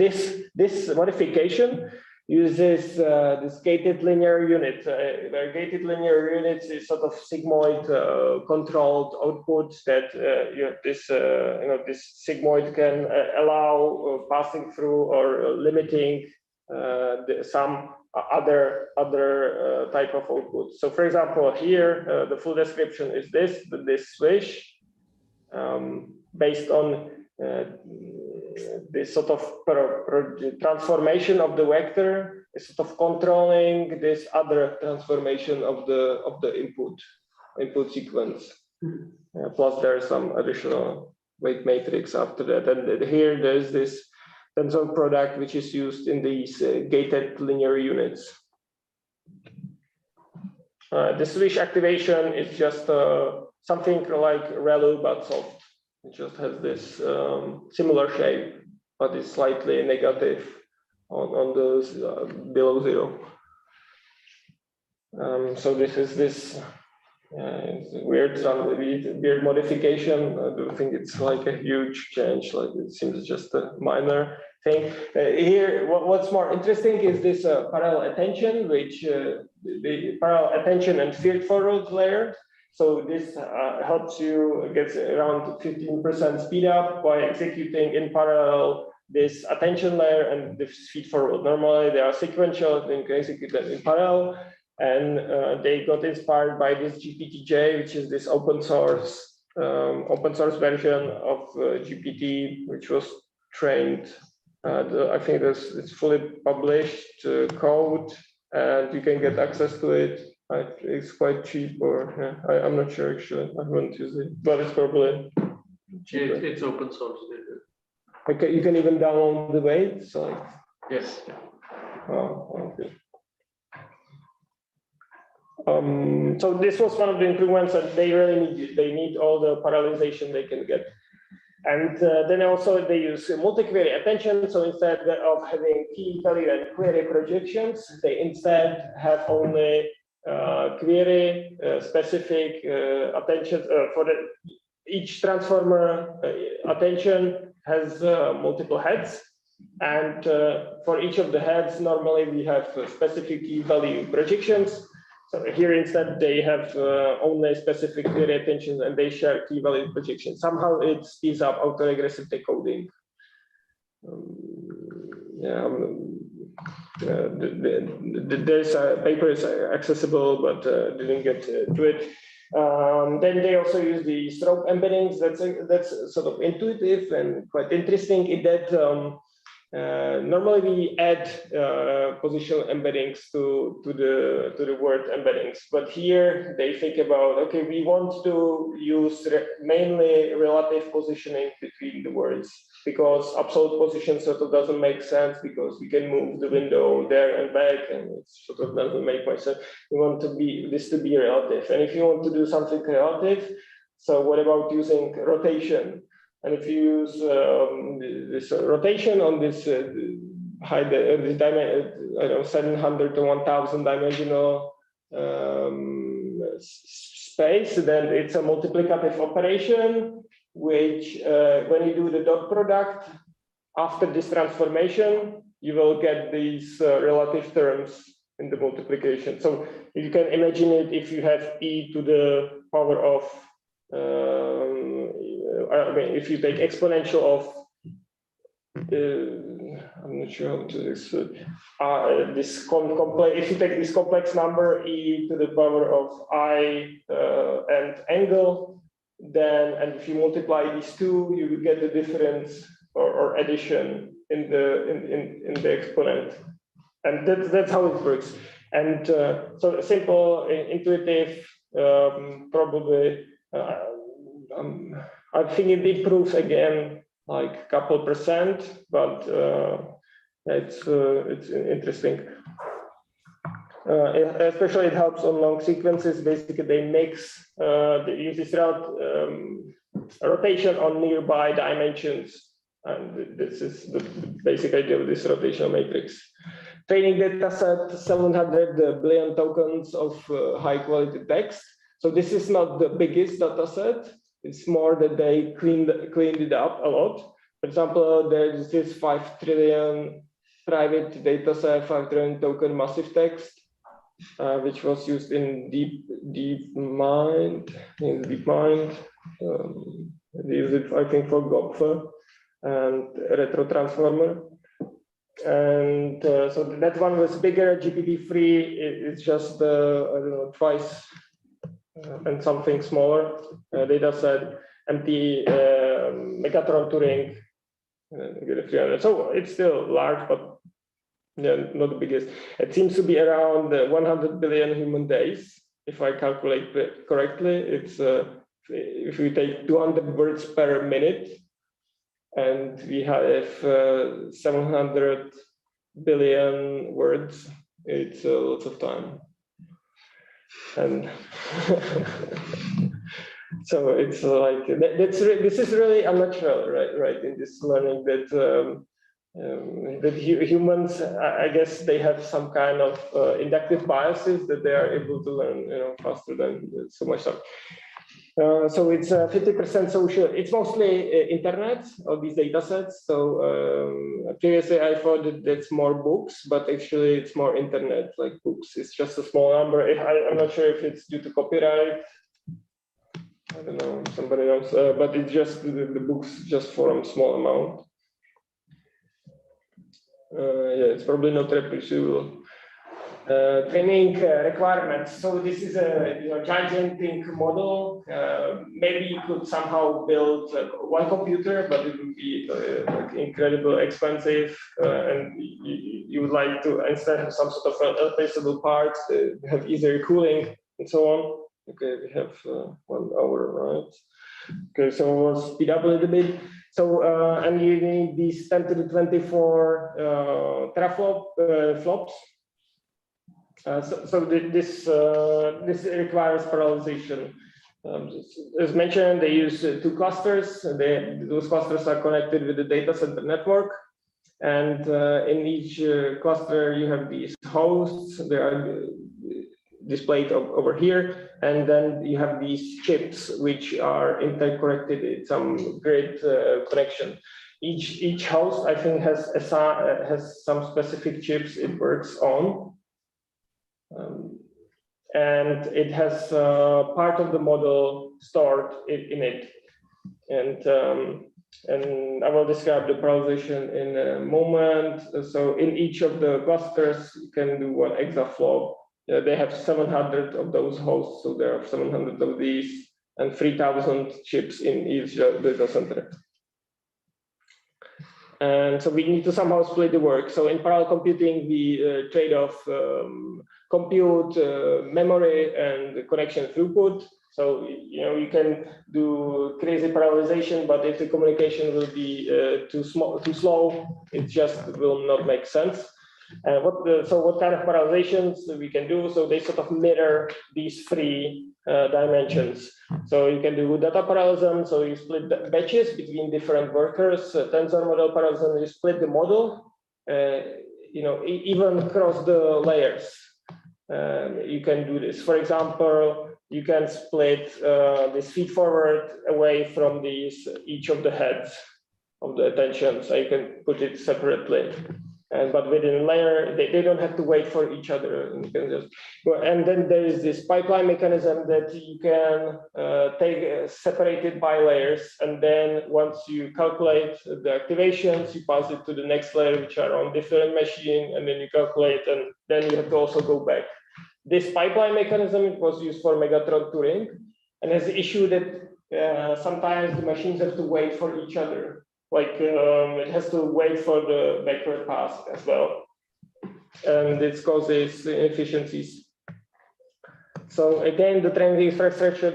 S2: this modification uses this gated linear unit, where gated linear units is sort of sigmoid controlled output that this sigmoid can allow passing through or limiting some other type of output. So for example, here the full description is this swish based on this sort of transformation of the vector is sort of controlling this other transformation of the input sequence. Plus there's some additional weight matrix after that, and here there's this tensor product which is used in these gated linear units. The swish activation is just something like ReLU but soft. It just has this similar shape, but it's slightly negative on those below 0. So this is this weird modification. I don't think it's like a huge change. Like it seems just a minor thing. Here, what's more interesting is this parallel attention, which the parallel attention and feed-forward layer. So this helps you get around 15% speed up by executing in parallel this attention layer and this feed-forward. Normally they are sequential, then you can execute them in parallel. And they got inspired by this GPT-J, which is this open source version of GPT, which was trained. I think it's fully published code, and you can get access to it. It's quite cheap, or I'm not sure actually. I haven't used it, but it's probably cheaper.
S3: It's open source.
S2: Okay, you can even download the weights. So.
S3: Yes.
S2: Oh, okay. So this was one of the improvements that they really need. They need all the parallelization they can get. And then also they use multi-query attention. So instead of having key value and query projections, they instead have only query specific attention for each transformer. Attention has multiple heads. And for each of the heads, normally we have specific key value projections. So here instead they have only specific query attentions and they share key value projections. Somehow it speeds up autoregressive decoding. There's a paper is accessible, but didn't get to it. Then they also use the stroke embeddings. That's sort of intuitive and quite interesting in that normally we add positional embeddings to the word embeddings, but here they think about, okay, we want to use mainly relative positioning between the words, because absolute position sort of doesn't make sense because we can move the window there and back, and it sort of doesn't make much sense. We want this to be relative, and if you want to do something relative, so what about using rotation? And if you use this rotation on this I don't know, 700 to 1000 dimensional space, then it's a multiplicative operation, which when you do the dot product after this transformation, you will get these relative terms in the multiplication. So you can imagine it if you have e to the power of if you take exponential of, I'm not sure how to this complex. If you take this complex number e to the power of I and angle, then and if you multiply these two, you will get the difference or addition in the exponent, and that's how it works. And so simple, intuitive, probably. I think it improves again like a couple %, but it's interesting. Especially it helps on long sequences. Basically, they mix they use this route rotation on nearby dimensions. And this is the basic idea of this rotational matrix. Training data set, 700 billion tokens of high quality text. So this is not the biggest data set. It's more that they cleaned it up a lot. For example, there's this 5 trillion private data set, 5 trillion token massive text, which was used in DeepMind. They use it, I think, for GOPFA and retro transformer. And so that one was bigger. GPT-3 is just I don't know, twice and something smaller data set. MT Megatron Turing. So it's still large, but yeah, not the biggest. It seems to be around 100 billion human days, if I calculate correctly. It's if we take 200 words per minute, and we have 700 billion words, it's lots of time. And so it's like this is really unnatural, right? In this learning that that humans, I guess, they have some kind of inductive biases that they are able to learn, faster than so much stuff. So it's 50% social. It's mostly internet of these data sets. So previously I thought that it's more books, but actually it's more internet, like books. It's just a small number. I'm not sure if it's due to copyright. I don't know, somebody else, but it's just the books just form a small amount. Yeah, it's probably not reproducible. Training requirements. So this is a gigantic model. Maybe you could somehow build one computer, but it would be like incredibly expensive. And you would like to, instead of some sort of irreplaceable parts, have easier cooling and so on. Okay, we have 1 hour, right? Okay, so we'll speed up a little bit. So, and you need these 10 to the 24 teraflops. So this requires parallelization. As mentioned, they use 2 clusters. Those clusters are connected with the data center network. And in each cluster, you have these hosts. They are displayed over here. And then you have these chips, which are interconnected in some great connection. Each host, I think, has some specific chips it works on. And it has part of the model stored in it. And I will describe the parallelization in a moment. So in each of the clusters, you can do 1 exaflop. They have 700 of those hosts, so there are 700 of these, and 3,000 chips in each data center. And so we need to somehow split the work. So in parallel computing, we trade off compute, memory, and connection throughput. So you can do crazy parallelization, but if the communication will be too slow, it just will not make sense. And what kind of parallelizations we can do? So they sort of mirror these 3 dimensions. So you can do data parallelism. So you split the batches between different workers. Tensor model parallelism, you split the model, even across the layers. You can do this. For example, you can split this feed forward away from each of the heads of the attention. So you can put it separately. But within a layer, they don't have to wait for each other. And then there is this pipeline mechanism that you can take separated by layers. And then once you calculate the activations, you pass it to the next layer, which are on different machine, and then you calculate, and then you have to also go back. This pipeline mechanism was used for Megatron Turing, and has the issue that sometimes the machines have to wait for each other. Like it has to wait for the backward pass as well. And this causes inefficiencies. So again, the training infrastructure,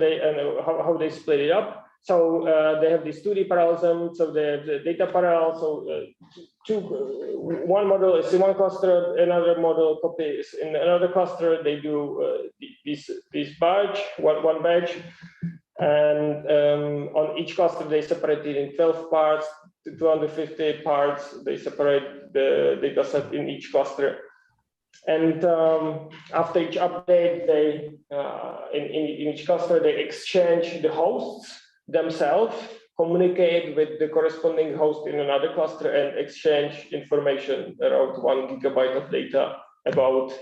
S2: how they split it up. So they have this 2D parallelism, so they have the data parallel. So one model is in one cluster, another model copies in another cluster. They do this batch, one batch. And on each cluster they separated in 12 parts, 250 parts. They separate the data set in each cluster. And after each update, they in each cluster they exchange the hosts themselves, communicate with the corresponding host in another cluster, and exchange information around 1 GB of data about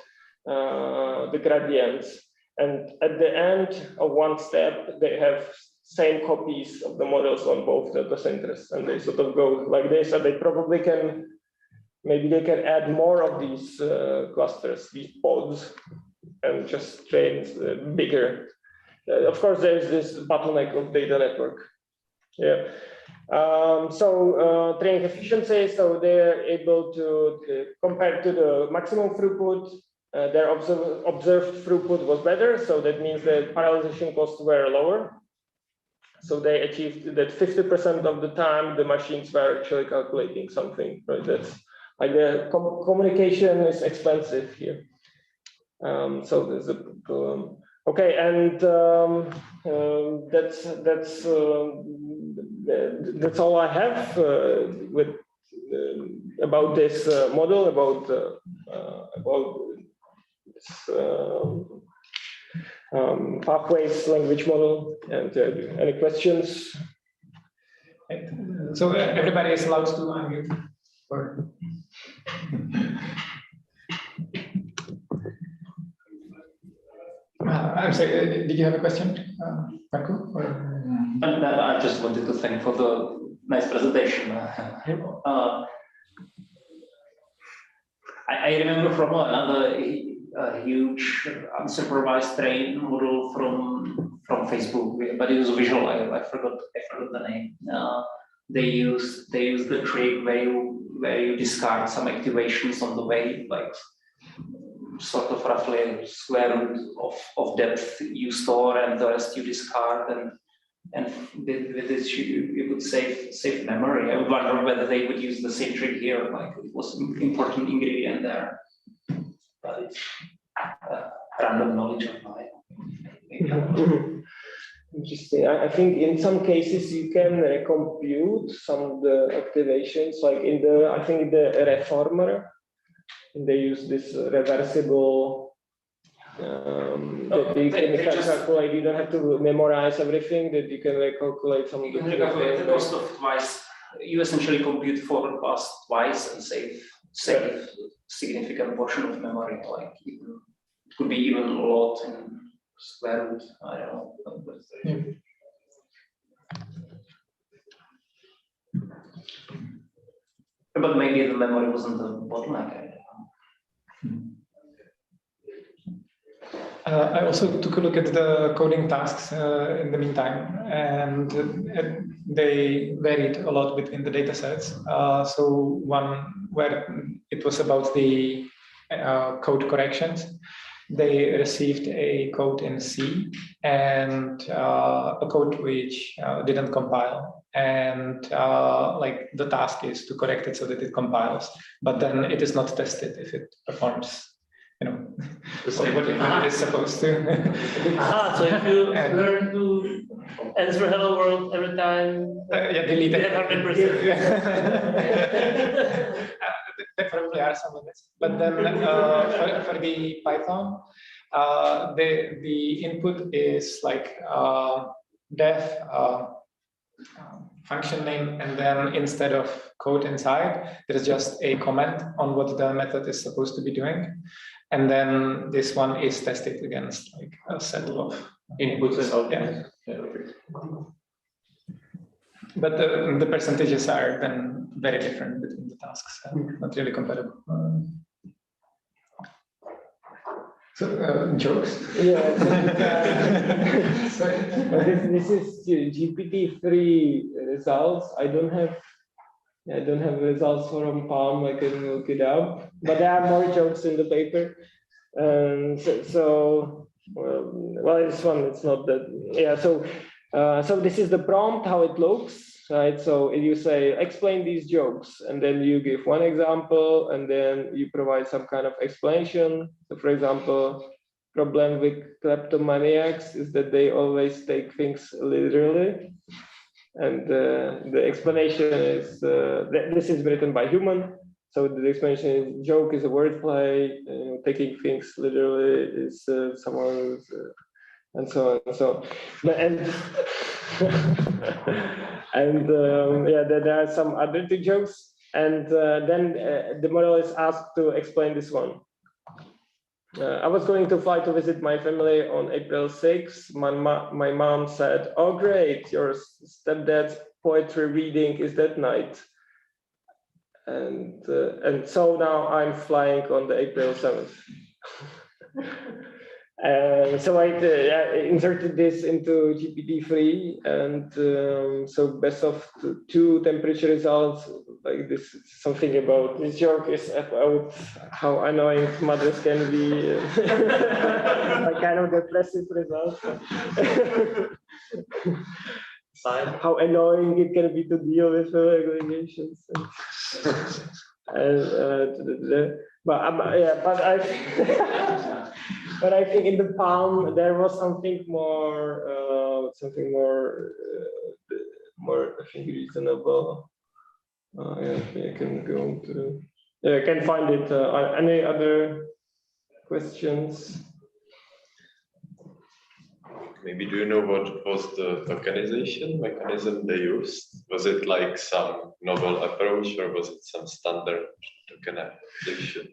S2: the gradients. And at the end of one step, they have same copies of the models on both data centers, and they sort of go like this. And they probably can. Maybe they can add more of these clusters, these pods, and just train bigger. Of course, there's this bottleneck of data network. Yeah. Training efficiency, so they're able to compare to the maximum throughput. Their observed throughput was better, so that means that parallelization costs were lower. So they achieved that 50% of the time the machines were actually calculating something. Right? That's like the communication is expensive here. So there's a problem. Okay, and that's all I have with about this model, about this pathways language model. And any questions?
S1: So everybody is allowed to unmute. Or I'm sorry, did you have a question, Marco?
S4: I just wanted to thank for the nice presentation. I remember from another huge unsupervised train model from Facebook, but it was visual. I forgot the name. They use the trick where you discard some activations on the way, like sort of roughly square root of depth you store and the rest you discard, and with this you could save memory. I would wonder whether they would use the same trick here, like it was an important ingredient there. But it's random knowledge of mine.
S2: Interesting. I think in some cases you can recompute some of the activations, like in the reformer, and they use this reversible that you can calculate. You don't have to memorize everything. That you can recalculate some of the.
S4: You can recalculate the cost of twice. You essentially compute forward past twice and save significant portion of memory. Like it could be even a lot in square root. I don't know.
S1: Yeah.
S4: But maybe the memory wasn't the bottleneck.
S1: I also took a look at the coding tasks in the meantime, and they varied a lot between the data sets. So one where it was about the code corrections, they received a code in C and a code which didn't compile. And like the task is to correct it so that it compiles, but then it is not tested if it performs, what it is supposed to.
S5: So if you learn to answer hello world every time,
S1: delete it.
S5: 100%.
S1: There probably are some limits, but then for the Python, the input is like def function name, and then instead of code inside, there's just a comment on what the method is supposed to be doing, and then this one is tested against like a set of inputs and outputs. But the percentages are then very different between the tasks, not really comparable. So jokes.
S2: Yeah. This is GPT-3 results. I don't have results from Palm. I can look it up, but there are more jokes in the paper. Well, this one it's not that. Yeah. So this is the prompt, how it looks, right? So you say, explain these jokes, and then you give one example, and then you provide some kind of explanation. So for example, problem with kleptomaniacs is that they always take things literally. And the explanation is this is written by human. So the explanation is joke is a wordplay, taking things literally is someone and so on and so on. And yeah, there are some other two jokes. And then the model is asked to explain this one. I was going to fly to visit my family on April 6th. My mom said, "Oh, great, your stepdad's poetry reading is that night." And so now I'm flying on the April 7th. So I inserted this into GPT-3, and so best of two temperature results, like this, something about this joke is about how annoying mothers can be, a kind of depressive result. How annoying it can be to deal with aggregations. But I think in the palm there was something more, I think reasonable. Yeah, I can go to. Yeah, I can find it. Any other questions?
S6: Maybe do you know what was the tokenization mechanism they used? Was it like some novel approach or was it some standard tokenization?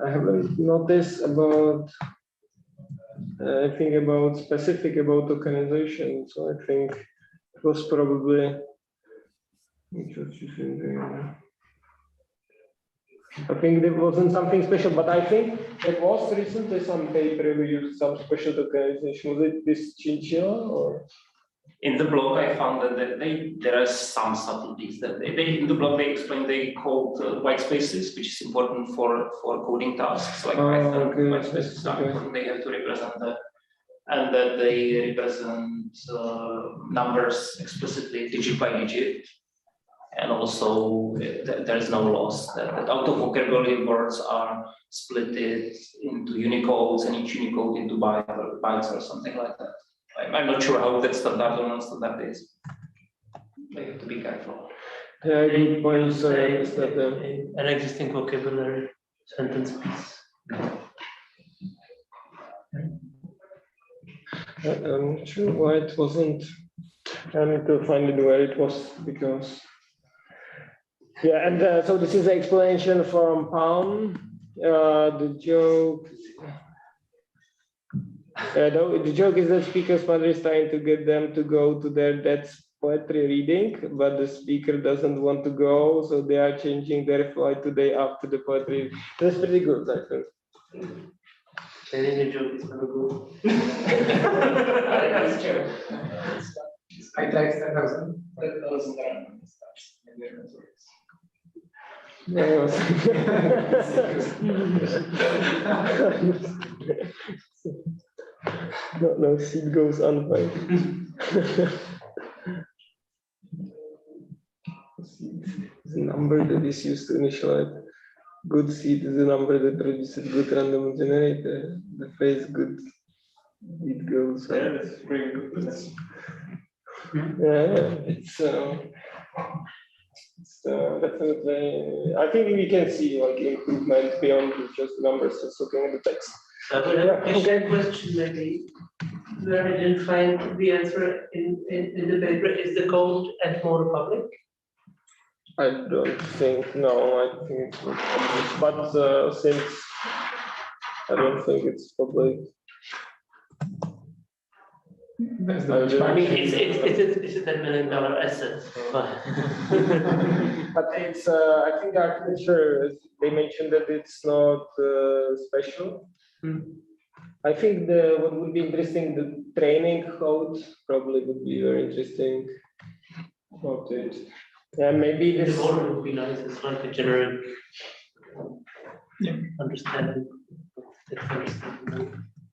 S2: I haven't noticed about anything about specific about tokenization, so I think it was probably. I think there wasn't something special, but I think it was recently some paper we used some special tokenization. Was it this chinchilla or?
S4: In the blog, I found that there are some subtleties that in the blog they explain they code white spaces, which is important for coding tasks like Python.
S2: Okay.
S4: White spaces are important. They have to represent that, and that they represent numbers explicitly, digit by digit. And also, there is no loss. That out of vocabulary words are split into Unicodes, and each Unicode into bytes or something like that. I'm not sure how that standard or non-standard is. They have to be careful.
S2: Yeah, good point. So
S5: an existing vocabulary sentence piece.
S2: I'm not sure why it wasn't. I need to find it where it was because. Yeah, and so this is the explanation from Palm. The joke. The joke is that speaker's mother is trying to get them to go to their dad's poetry reading, but the speaker doesn't want to go, so they are changing their flight today after the poetry. That's pretty good, I think.
S5: Sharing a joke is never good.
S1: That's true. I tried 10,000.
S2: No, seed goes unfolded. The number that is used to initialize good seed is the number that produces good random generator. The phrase good seed goes.
S4: Yeah, that's pretty good.
S2: Yeah, it's definitely. I think we can see like improvement beyond just numbers, just looking at the text.
S5: I would have a question maybe where I didn't find the answer in the paper. Is the code at more public?
S2: I don't think, no, I think it's not public, but since I don't think it's public.
S1: That's the
S5: I mean, it's a $10 million asset.
S2: But it's, I think the architecture, they mentioned that it's not special. I think what would be interesting, the training code probably would be very interesting about it. Yeah, maybe
S5: The
S2: this
S5: order would be nice. It's like a generic understanding.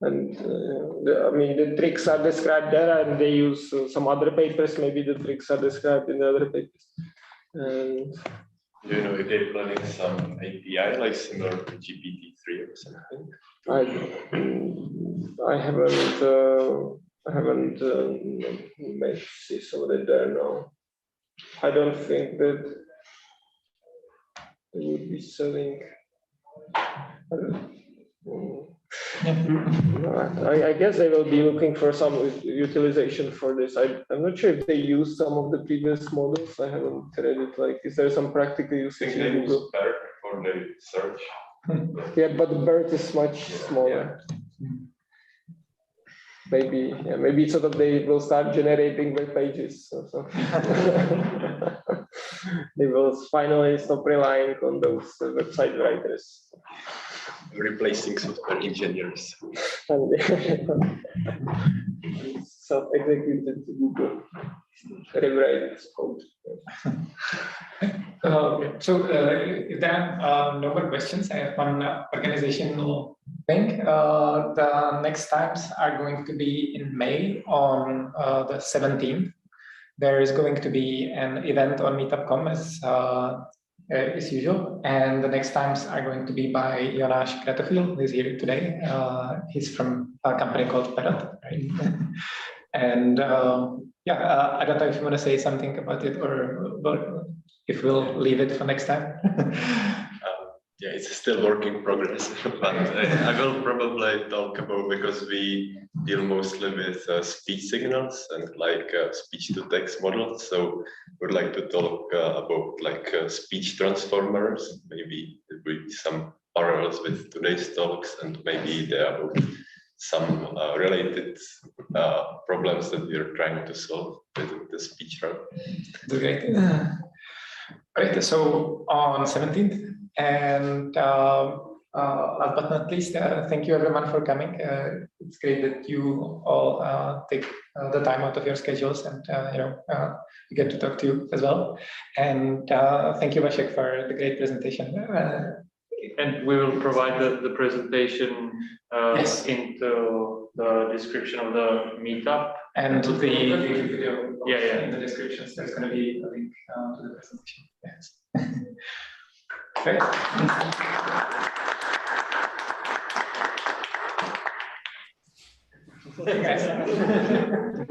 S2: And I mean, the tricks are described there, and they use some other papers. Maybe the tricks are described in the other papers. And
S6: do you know if they're planning some API like similar to GPT-3 or something?
S2: I haven't I haven't see somebody there now. I don't think that they would be selling. I guess they will be looking for some utilization for this. I'm not sure if they use some of the previous models. I haven't read it. Like, is there some practical usage in Google?
S6: BERT for the search.
S2: Yeah, but the BERT is much smaller. Maybe, yeah, maybe sort of they will start generating web pages. So. They will finally stop relying on those website writers.
S6: Replacing software engineers.
S2: Self-executed Google rewrite code.
S1: If there are no more questions, I have one organizational thing. The next times are going to be in May on the 17th. There is going to be an event on meetup.com as usual, and the next times are going to be by Jonas Kretofil, who is here today. He's from a company called Parrot, right? And I don't know if you want to say something about it, or if we'll leave it for next time.
S6: Yeah, it's still work in progress, but I will probably talk about, because we deal mostly with speech signals and like speech-to-text models. So we'd like to talk about like speech transformers. Maybe there will be some parallels with today's talks, and maybe there are some related problems that we are trying to solve with the speech route.
S1: Great. Great. So on 17th. And last but not least, thank you everyone for coming. It's great that you all take the time out of your schedules, and we get to talk to you as well. And thank you, Vašek, for the great presentation.
S3: And we will provide the presentation
S1: yes.
S3: into the description of the meetup.
S1: And to the video
S3: in
S1: the descriptions, there's going to be a link to the presentation. Yes. Great. Thank you guys.